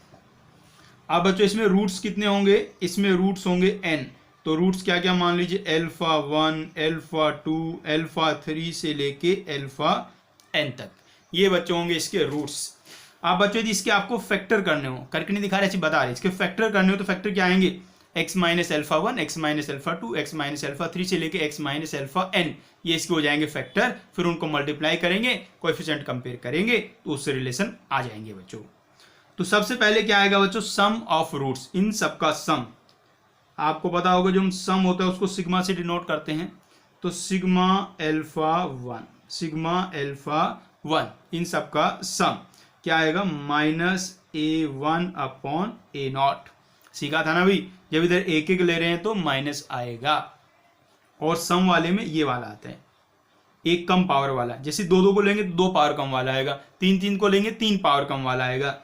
अब बच्चों इसमें रूट्स कितने होंगे, इसमें रूट्स होंगे n, तो रूट्स क्या क्या मान लीजिए, α1, α2, α3 से लेके n तक, ये बच्चों होंगे इसके रूट्स। आप बच्चों यदि इसके आपको फैक्टर करने हो, करके नहीं दिखा रहे, ऐसे बता रहे, इसके फैक्टर करने हो तो फैक्टर क्या आएंगे, x minus α1, x minus α2, x minus α3 से लेके x माइनस αn, ये इसके हो जाएंगे फैक्टर। फिर उनको मल्टीप्लाई करेंगे, कोएफिशिएंट कंपेयर करेंगे तो उससे रिलेशन आ जाएंगे बच्चों। तो सबसे पहले क्या आएगा बच्चों, सम ऑफ रूट्स, इन सबका सम। आपको पता होगा जो हम सम होता है उसको सिग्मा से डिनोट करते हैं, तो सिग्मा α1, सिग्मा α1, इन सबका सम क्या आएगा, -a1/a0। सीखा था ना भाई, जब इधर एक एक ले रहे हैं तो माइनस आएगा, और सम वाले में ये वाला आता है, एक कम पावर वाला। जैसे 2-2 को लेंगे तो 2 पावर कम वाला आएगा, 3-3 को लेंगे 3 पावर कम वाला आएगा।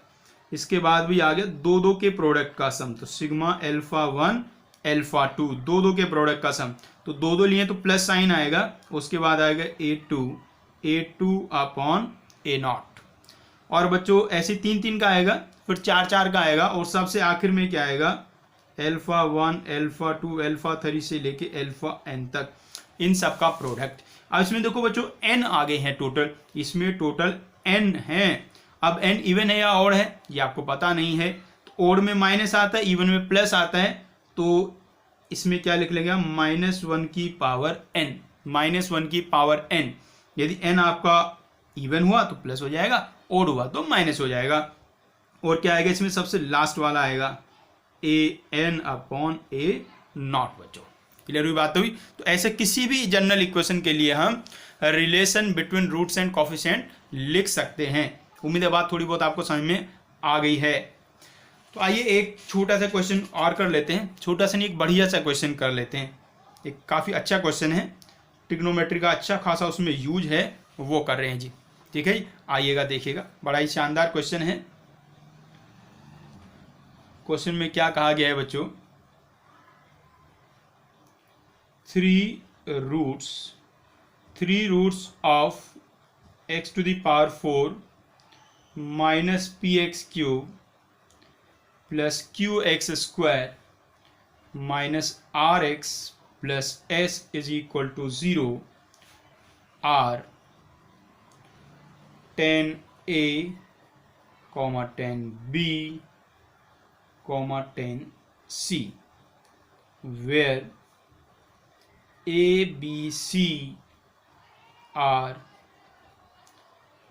इसके बाद भी आ गया 2-2 के प्रोडक्ट का सम, तो सिग्मा α1 α2, 2-2 के प्रोडक्ट का सम, तो 2-2 लिए तो प्लस साइन आएगा, उसके बाद आएगा a2/a0। और बच्चों ऐसे 3-3 का आएगा, फिर 4-4 का आएगा, और सबसे आखिर में क्या आएगा, α1, α2, α3 से लेके n तक, इन सब का प्रोडक्ट। अब इसमें देखो बच्चों n आगे हैं टोटल, इसमें टोटल n है। अब n इवन है या ऑड है ये आपको पता नहीं है, तो ऑड में माइनस आता है, इवन में प्लस आता है, तो इसमें क्या लिख लेंगे, -1 की पावर n, -1 की पावर n। यदि n आपका इवन हुआ तो प्लस हो जाएगा, ऑड हुआ तो माइनस हो जाएगा। और क्या आएगा इसमें, सबसे लास्ट वाला आएगा an/a0 बच्चों। क्लियर हुई बात हुई। तो ऐसे किसी भी जनरल इक्वेशन के लिए हम relation between roots and coefficient लिख सकते हैं। उम्मीद है बात थोड़ी बहुत आपको समझ में आ गई है। तो आइए एक छोटा सा क्वेश्चन और कर लेते हैं, छोटा सा नहीं एक बढ़िया सा क्वेश्चन कर लेते हैं। एक काफ़ी अच्छा क्वेश्चन है, ट्रिग्नोमेट्री का अच्छा खासा उसमें यूज है, वो कर रहे हैं जी। ठीक है, आइएगा देखिएगा, बड़ा ही शानदार क्वेश्चन है। क्वेश्चन में क्या कहा गया है बच्चों, 3 roots of x⁴ minus px³ plus qx² minus rx plus s is equal to 0 are 10a, 10b, 10c, where a, b, c are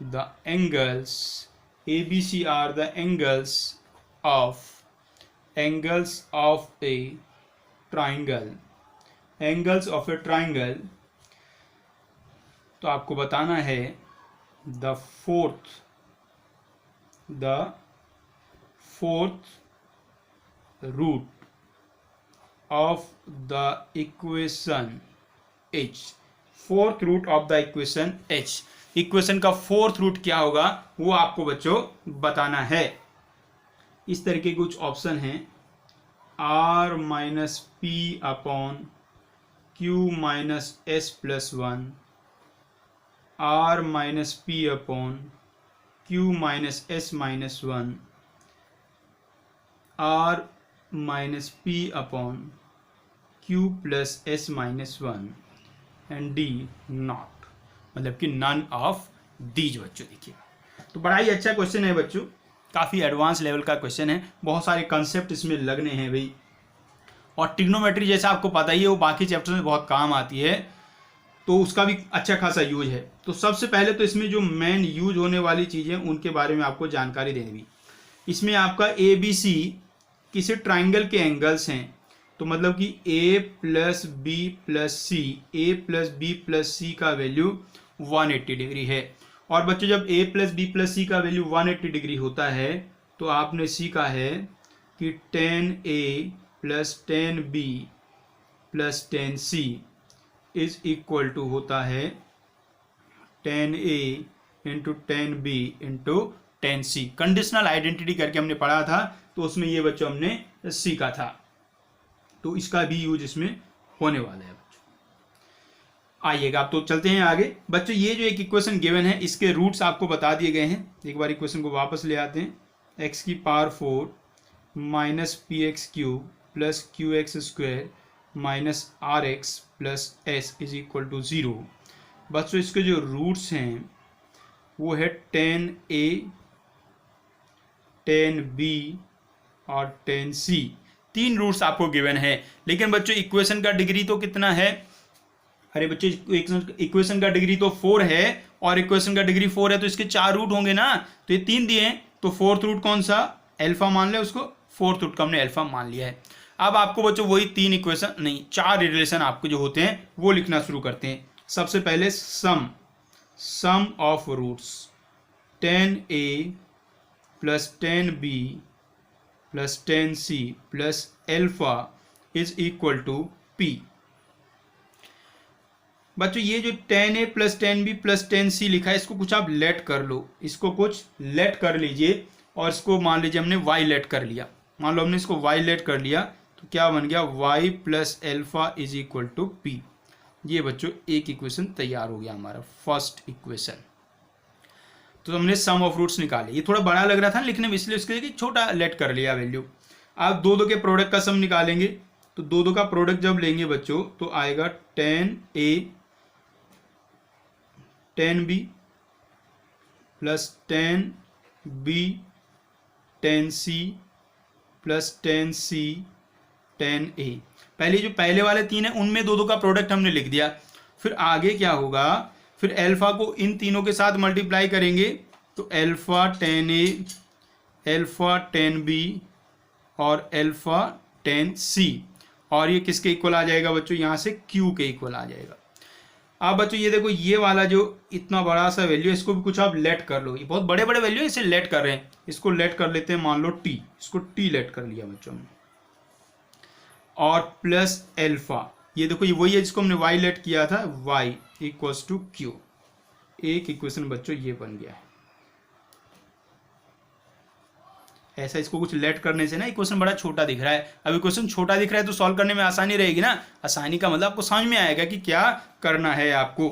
the angles, a, b, c are the angles of a triangle, angles of a triangle। तो आपको बताना है the fourth root of the equation h, fourth root of the equation h, equation का fourth root क्या होगा वो आपको बच्चों बताना है। इस तरीके के कुछ ऑप्शन हैं, r minus p/q-s+1, r minus p/q-s Q minus S minus one R minus P upon Q plus S minus one and D not, मतलब कि नन ऑफ दीज। बच्चों देखिए, तो बड़ा ही अच्छा क्वेश्चन है बच्चों, काफ़ी एडवांस लेवल का क्वेश्चन है, बहुत सारे कंसेप्ट इसमें लगने हैं भाई। और ट्रिग्नोमेट्री जैसा आपको पता ही है वो बाकी चैप्टर में बहुत काम आती है, तो उसका भी अच्छा खासा यूज है। तो सबसे पहले तो इसमें जो मेन यूज होने वाली चीज़ें उनके बारे में आपको जानकारी देनी भी। इसमें आपका ए बी सी किसी ट्राइंगल के एंगल्स हैं, तो मतलब कि ए प्लस बी प्लस सी, ए प्लस बी प्लस सी का वैल्यू 180 डिग्री है। और बच्चों जब ए प्लस बी प्लस सी का वैल्यू 180 डिग्री होता है तो आपने सीखा है कि 10a plus 10b plus 10c is equal to होता है 10a into 10b into 10c। Conditional identity करके हमने पढ़ा था, तो उसमें ये बच्चों हमने सीखा था, तो इसका भी यूज इसमें होने वाला है बच्चों। आइएगा, आप तो चलते हैं आगे। बच्चों ये जो एक इक्वेशन गिवन है इसके रूट्स आपको बता दिए गए हैं। एक बार इक्वेशन को वापस ले आते हैं। x की power 4 minus P X cube plus Q X square minus R X plus S is equal to 0। बच्चों इसके जो रूट्स हैं वो है 10a 10b और 10c। 3 रूट्स आपको गिवन है। लेकिन बच्चों इक्वेशन का डिग्री तो कितना है? अरे बच्चों इक्वेशन का डिग्री तो 4 है, और इक्वेशन का डिग्री 4 है तो इसके 4 रूट होंगे ना, तो ये 3 दिए हैं, तो 4th रूट कौन सा? अल्फा मान ले उसको, 4th रूट का हमने अल्फा मान लिया है। अब आपको बच्चों वही 3 इक्वेशन नहीं 4 रिलेशन आपको जो होते हैं वो लिखना शुरू करते हैं। सबसे पहले sum of roots 10a plus 10b plus 10c plus alpha is equal to p। बच्चों ये जो 10a plus 10b plus 10c लिखा है इसको कुछ आप लेट कर लो, इसको कुछ लेट कर लीजिए, और इसको मान लीजिए हमने y लेट कर लिया। मान लो हमने इसको y लेट कर लिया तो क्या बन गया? y plus alpha is equal to p। ये बच्चों एक इक्वेशन तैयार हो गया हमारा, फर्स्ट इक्वेशन। तो हमने सम ऑफ रूट्स निकाले। ये थोड़ा बड़ा लग रहा था लिखने में, इसलिए उसके लिए छोटा लेट कर लिया वैल्यू। आप दो के प्रोडक्ट का सम निकालेंगे, तो दो का प्रोडक्ट जब लेंगे बच्चों तो आएगा 10a 10b plus 10b 10c plus 10c 10a। पहले जो पहले वाले 3 हैं उनमें दो का प्रोडक्ट हमने लिख दिया। फिर आगे क्या होगा? फिर एल्फा को इन तीनों के साथ मल्टीप्लाई करेंगे तो अल्फा 10a अल्फा 10b और अल्फा 10c, और ये किसके इक्वल आ जाएगा बच्चों? यहाँ से q के इक्वल आ जाएगा। अब बच्चों ये देखो, ये वाला जो इतना बड़ा सा वैल्यू है इसको भी कुछ आप लेट कर लो। ये बहुत बड़े बड़े वैल्यू है, इसे लेट कर रहे हैं, इसको लेट कर लेते हैं। मान लो t, इसको t लेट कर लिया बच्चों हमने, और प्लस एल्फा, ये देखो ये वही है जिसको हमने y लेट किया था, y इक्वल्स टू q। एक इक्वेशन बच्चों ये बन गया है। ऐसा इसको कुछ लेट करने से ना इक्वेशन बड़ा छोटा दिख रहा है। अब इक्वेशन छोटा दिख रहा है तो सॉल्व करने में आसानी रहेगी ना। आसानी का मतलब आपको समझ में आएगा कि क्या करना है आपको।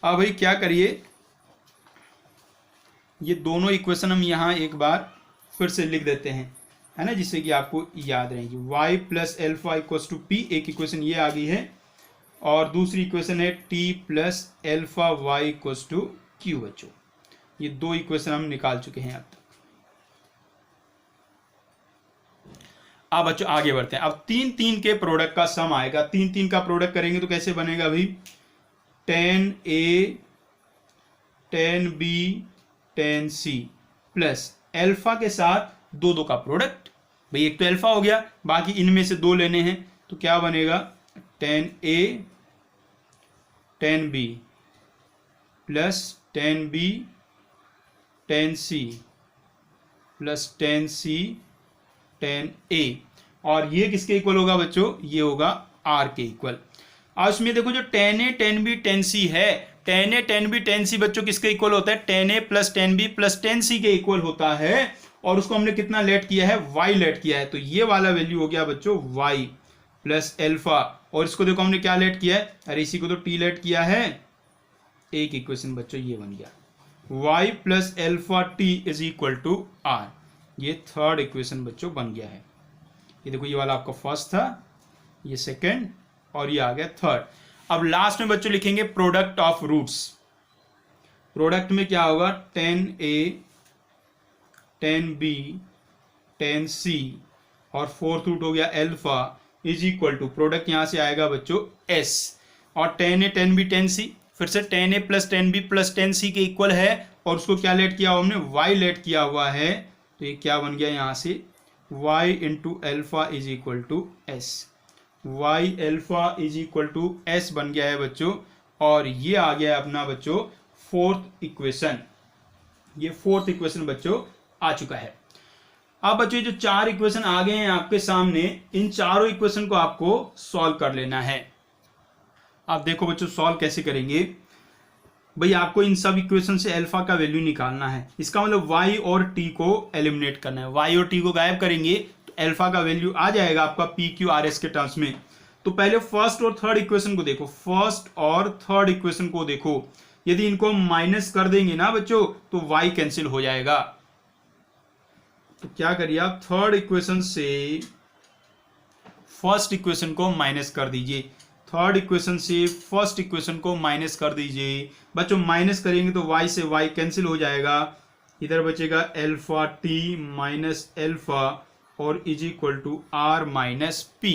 अब भाई क्या करिए, ये दोनों इक्वेशन हम यहाँ एक बार फिर से लिख देते हैं, है ना, जिससे कि आपको याद रहेगी। y plus alpha equals to p, एक इक्वेशन ये आ गई है, और दूसरी इक्वेशन है t plus alpha y equals to q। बच्चों ये 2 इक्वेशन हम निकाल चुके हैं अब तक। अब बच्चों आगे बढ़ते हैं। अब 3 के प्रोडक्ट का सम आएगा। 3 का प्रोडक्ट करेंगे तो कैसे बनेगा भाई? 10a 10b 10c plus alpha के साथ 2 का प्रोडक्ट। भाई एक तो अल्फा हो गया, बाकी इनमें से 2 लेने हैं, तो क्या बनेगा? 10a 10b plus 10b 10c plus 10c 10a, और ये किसके इक्वल होगा बच्चों? ये होगा r के इक्वल। अब इसमें देखो जो 10a 10b 10c है, 10a 10b 10c बच्चों किसके इक्वल होता है? 10a plus 10b plus 10c के इक्वल होता है, और उसको हमने कितना लेट किया है? y लेट किया है। तो ये वाला वैल्यू हो गया बच्चों y प्लस एल्फा, और इसको देखो हमने क्या लेट किया है? अरे इसी को तो t लेट किया है। एक इक्वेशन बच्चों ये बन गया y plus alpha T is equal to R. ये थर्ड इक्वेशन बच्चों बन गया है। ये देखो, ये वाला आपका फर्स्ट था, ये सेकेंड, और ये आ गया थर्ड। अब लास्ट में बच्चों लिखेंगे प्रोडक्ट ऑफ रूट्स। प्रोडक्ट में क्या होगा, 10a 10b 10c और फोर्थ रूट हो गया alpha is equal to, product यहां से आएगा बच्चों s, और 10a 10b 10c, फिर से 10a plus 10b plus 10c के इक्वल है, और उसको क्या लेट किया हमने, y लेट किया हुआ है, तो ये क्या बन गया यहां से, y into alpha is equal to s, y alpha is equal to s बन गया है बच्चों। और ये आ गया अपना बच्चों फोर्थ इक्वेशन। ये फोर्थ इक्वेशन बच्चों आ चुका है। अब बच्चों ये जो चार इक्वेशन आ गए हैं आपके सामने, इन चारों इक्वेशन को आपको सॉल्व कर लेना है। आप देखो बच्चों सॉल्व कैसे करेंगे। भाई आपको इन सब इक्वेशन से अल्फा का वैल्यू निकालना है। इसका मतलब y और t को एलिमिनेट करना है। y और t को गायब करेंगे तो अल्फा का वैल्यू आ जाएगा आपका PQRS के टर्म्स में। तो पहले फर्स्ट और थर्ड इक्वेशन को देखो, फर्स्ट और थर्ड इक्वेशन को देखो। यदि इनको हम माइनस कर देंगे ना बच्चों तो y कैंसिल हो जाएगा। तो क्या करिए आप, थर्ड इक्वेशन से फर्स्ट इक्वेशन को माइनस कर दीजिए। थर्ड इक्वेशन से फर्स्ट इक्वेशन को माइनस कर दीजिए बच्चों। माइनस करेंगे तो y से y कैंसिल हो जाएगा, इधर बचेगा अल्फा t माइनस अल्फा और is equal to r minus p।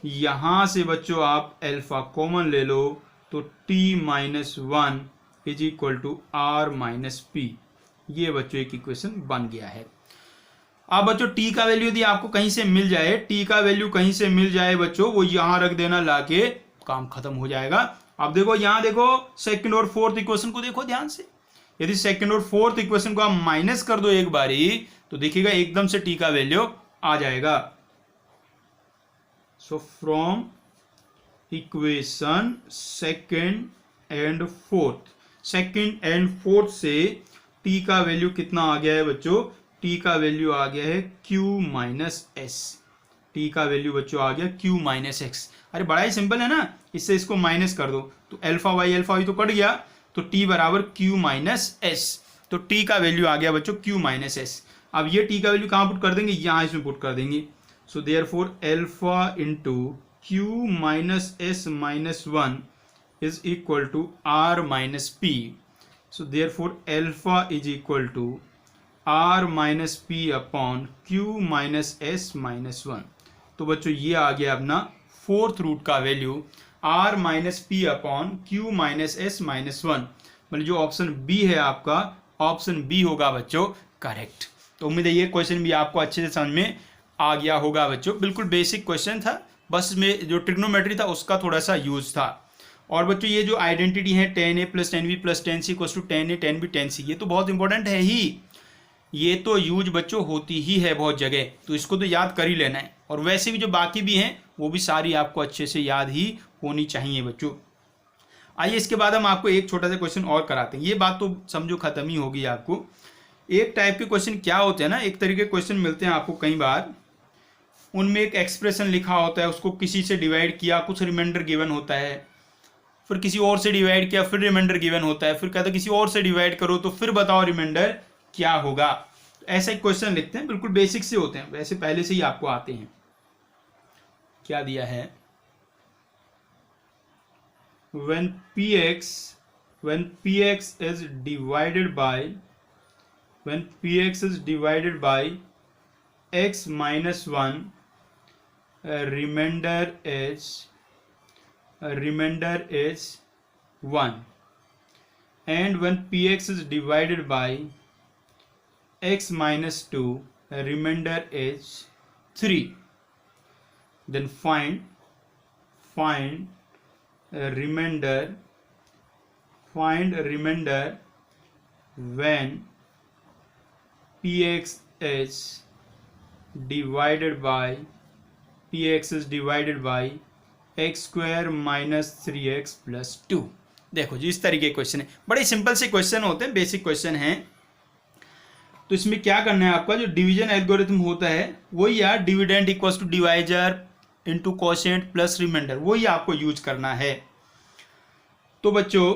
यहां से बच्चों आप अल्फा कॉमन ले लो तो t minus 1 is equal to r minus p। ये बच्चों एक इक्वेशन बन गया है। अब बच्चों t का वैल्यू यदि आपको कहीं से मिल जाए, t का वैल्यू कहीं से मिल जाए बच्चों, वो यहां रख देना लाके, काम खत्म हो जाएगा। अब देखो यहां देखो सेकंड और फोर्थ इक्वेशन को देखो ध्यान से। यदि सेकंड और फोर्थ इक्वेशन को आप माइनस कर दो एक बारी तो देखिएगा एकदम से t का वैल्यू आ जाएगा। So from equation second and fourth, second and fourth से t का वैल्यू कितना आ गया है बच्चों, t का वैल्यू आ गया है q माइनस एस। t का वैल्यू बच्चों आ गया q माइनस एक्स। अरे बड़ा ही सिंपल है ना, इससे इसको माइनस कर दो तो अल्फा वाई तो कट गया, तो t बराबर q माइनस एस। तो t का वैल्यू आ गया बच्चों q माइनस एस। अब ये t का वैल्यू कहाँ पुट कर देंगे, यहाँ इसमें पुट कर देंगे। So therefore alpha into q minus S minus 1 is equal to r minus p। So therefore alpha is equal to r minus P upon Q minus S minus 1। तो बच्चों ये आ गया अपना फोर्थ रूट का value r minus P upon Q minus S minus 1। मतलब जो option B है आपका, ऑप्शन बी होगा बच्चों करेक्ट। तो उम्मीद है ये क्वेश्चन भी आपको अच्छे से समझ में आ गया होगा बच्चों। बिल्कुल बेसिक क्वेश्चन था, बस इसमें जो ट्रिग्नोमेट्री था उसका थोड़ा सा यूज था। और बच्चों ये जो आइडेंटिटी है 10a plus 10b plus 10c equals to 10a 10b 10c, ये तो बहुत इंपॉर्टेंट है ही। ये तो यूज बच्चों होती ही है बहुत जगह, तो इसको तो याद कर ही लेना है। और वैसे भी जो बाकी भी हैं वो भी सारी आपको अच्छे से याद ही होनी चाहिए बच्चों। आइए इसके बाद हम आपको एक छोटा सा क्वेश्चन और कराते हैं। ये बात तो समझो खत्म ही होगी आपको। एक टाइप के क्वेश्चन क्या होते हैं ना, एक तरीके के क्वेश्चन मिलते हैं आपको कई बार, उनमें एक एक्सप्रेशन लिखा होता है, उसको किसी से डिवाइड किया, कुछ रिमाइंडर गिवन होता है, फिर किसी और से डिवाइड किया, फिर रिमाइंडर गिवन होता है, फिर कहता है किसी और से डिवाइड करो तो फिर बताओ रिमाइंडर क्या होगा। ऐसा एक क्वेश्चन लिखते हैं, बिल्कुल बेसिक से होते हैं, वैसे पहले से ही आपको आते हैं। क्या दिया है, when px is divided by x minus 1, remainder is 1, and when px is divided by x minus 2, remainder is 3, then find remainder when px is divided by x square minus 3x plus 2। देखो जी इस तरीके के question है, बड़े simple से question होते हैं, basic question हैं। तो इसमें क्या करना है आपका, जो डिवीजन एल्गोरिथम होता है वही यार, dividend equals to divisor into quotient plus remainder, वही आपको यूज करना है। तो बच्चों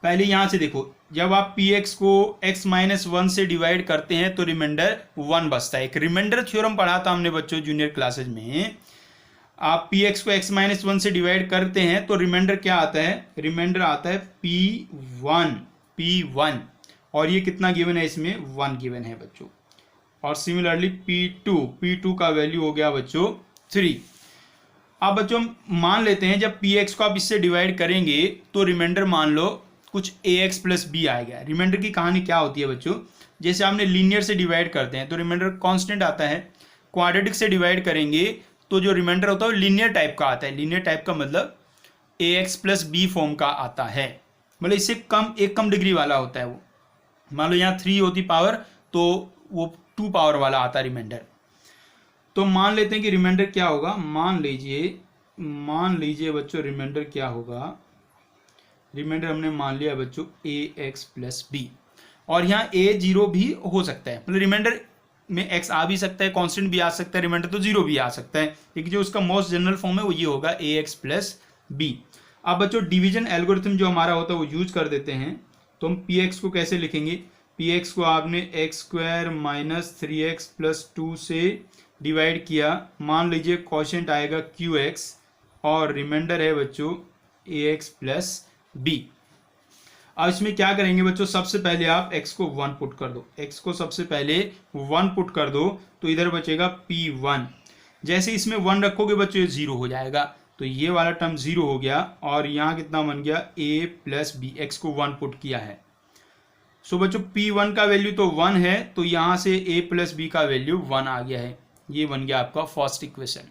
पहले यहाँ से देखो, जब आप पी एक्स को x माइनस 1 से डिवाइड करते हैं तो रिमाइंडर 1 बचता है। एक रिमाइंडर थ्योरम पढ़ा था हमने बच्चों जूनियर क्लासेज में। आप पी एक्स को x माइनस 1 से डिवाइड करते हैं तो रिमाइंडर क्या आता है, रिमाइंडर आता है P1 और ये कितना गिवन है, इसमें 1 गिवन है बच्चों। और सिमिलरली P2 का वैल्यू हो गया बच्चों 3। अब बच्चों मान लेते हैं जब पी एक्स को आप इससे डिवाइड करेंगे तो रिमाइंडर मान लो कुछ ax प्लस बी आएगा। रिमाइंडर की कहानी क्या होती है बच्चों, जैसे आपने लीनियर से डिवाइड करते हैं तो रिमाइंडर कांस्टेंट आता है, क्वाड्रेटिक से डिवाइड करेंगे तो जो रिमाइंडर होता है वो लीनियर टाइप का आता है। लीनियर टाइप का मतलब ax प्लस बी फॉर्म का आता है, मतलब इससे कम डिग्री वाला होता है वो। मान लो यहाँ 3 होती पावर तो वो 2 पावर वाला आता है रिमाइंडर। तो मान लेते हैं कि रिमाइंडर क्या होगा, मान लीजिए बच्चों रिमाइंडर क्या होगा, रिमाइंडर हमने मान लिया बच्चों ax प्लस बी, और यहाँ a 0 भी हो सकता है, मतलब रिमाइंडर में x आ भी सकता है, कांस्टेंट भी आ सकता है, रिमाइंडर तो 0 भी आ सकता है, लेकिन जो उसका मोस्ट जनरल फॉर्म है वो ये होगा ax प्लस बी। अब बच्चों डिवीजन एल्गोरिथम जो हमारा होता है वो यूज कर देते हैं। तो हम px को कैसे लिखेंगे, px को आपने x square minus 3x plus 2 से डिवाइड किया, मान लीजिए क्वोशिएंट आएगा qx और रिमाइंडर है बच्चों ax प्लस बी। अब इसमें क्या करेंगे बच्चों, सबसे पहले आप x को 1 पुट कर दो, x को सबसे पहले 1 पुट कर दो तो इधर बचेगा p1। जैसे इसमें 1 रखोगे बच्चों ये 0 हो जाएगा, तो ये वाला टर्म 0 हो गया और यहाँ कितना बन गया a प्लस बी, x को 1 पुट किया है। सो बच्चों p1 का वैल्यू तो 1 है तो यहाँ से a प्लस बी का वैल्यू 1 आ गया है। ये बन गया आपका फर्स्ट इक्वेशन।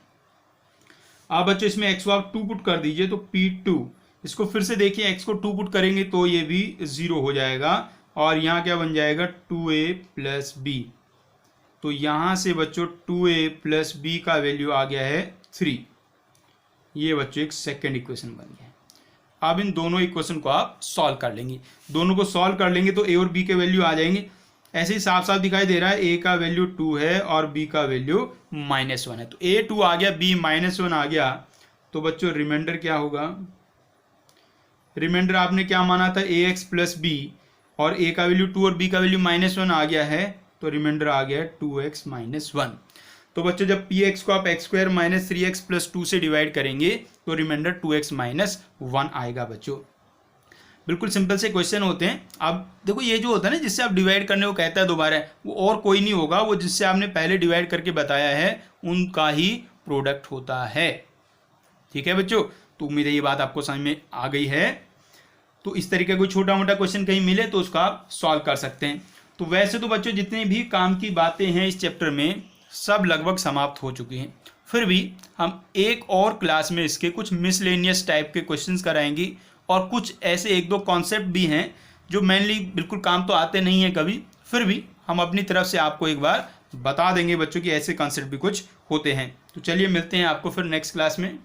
अब बच्चों इसमें x को आप 2 पुट कर दीजिए तो p2, इसको फिर से देखिए x को 2 पुट करेंगे तो ये भी 0 हो जाएगा और यहाँ क्या बन जाएगा 2a प्लस बी। तो यहाँ से बच्चों 2a प्लस बी का वैल्यू आ गया है 3। ये बच्चों एक सेकेंड इक्वेशन बन गया। अब इन दोनों इक्वेशन को आप सॉल्व कर लेंगे, दोनों को सॉल्व कर लेंगे तो a और b के वैल्यू आ जाएंगे। ऐसे ही साफ साफ दिखाई दे रहा है a का वैल्यू 2 है और b का वैल्यू -1 है, तो a 2 आ गया b -1 आ गया। तो बच्चों रिमाइंडर क्या होगा, रिमाइंडर आपने क्या माना था ax प्लस बी और a का वैल्यू 2 और b का वैल्यू -1 आ गया है, तो रिमाइंडर आ गया 2x -1। तो बच्चों जब px को आप x square minus 3x plus 2 से डिवाइड करेंगे तो रिमाइंडर 2x -1 आएगा बच्चों। बिल्कुल सिंपल से क्वेश्चन होते हैं। अब देखो ये जो होता है ना जिससे आप डिवाइड करने को कहता है दोबारा, वो और कोई नहीं होगा, वो जिससे आपने पहले डिवाइड करके बताया है उनका ही प्रोडक्ट होता है। ठीक है बच्चों, तो उम्मीद है ये बात आपको समझ में आ गई है। तो इस तरीके का कोई छोटा मोटा क्वेश्चन कहीं मिले तो उसका आप सॉल्व कर सकते हैं। तो वैसे तो बच्चों जितनी भी काम की बातें हैं इस चैप्टर में सब लगभग समाप्त हो चुकी हैं, फिर भी हम एक और क्लास में इसके कुछ मिसलेनियस टाइप के क्वेश्चंस कराएंगे और कुछ ऐसे एक दो कॉन्सेप्ट भी हैं जो मेनली बिल्कुल काम तो आते नहीं हैं कभी, फिर भी हम अपनी तरफ से आपको एक बार बता देंगे बच्चों कि ऐसे कॉन्सेप्ट भी कुछ होते हैं। तो चलिए मिलते हैं आपको फिर नेक्स्ट क्लास में।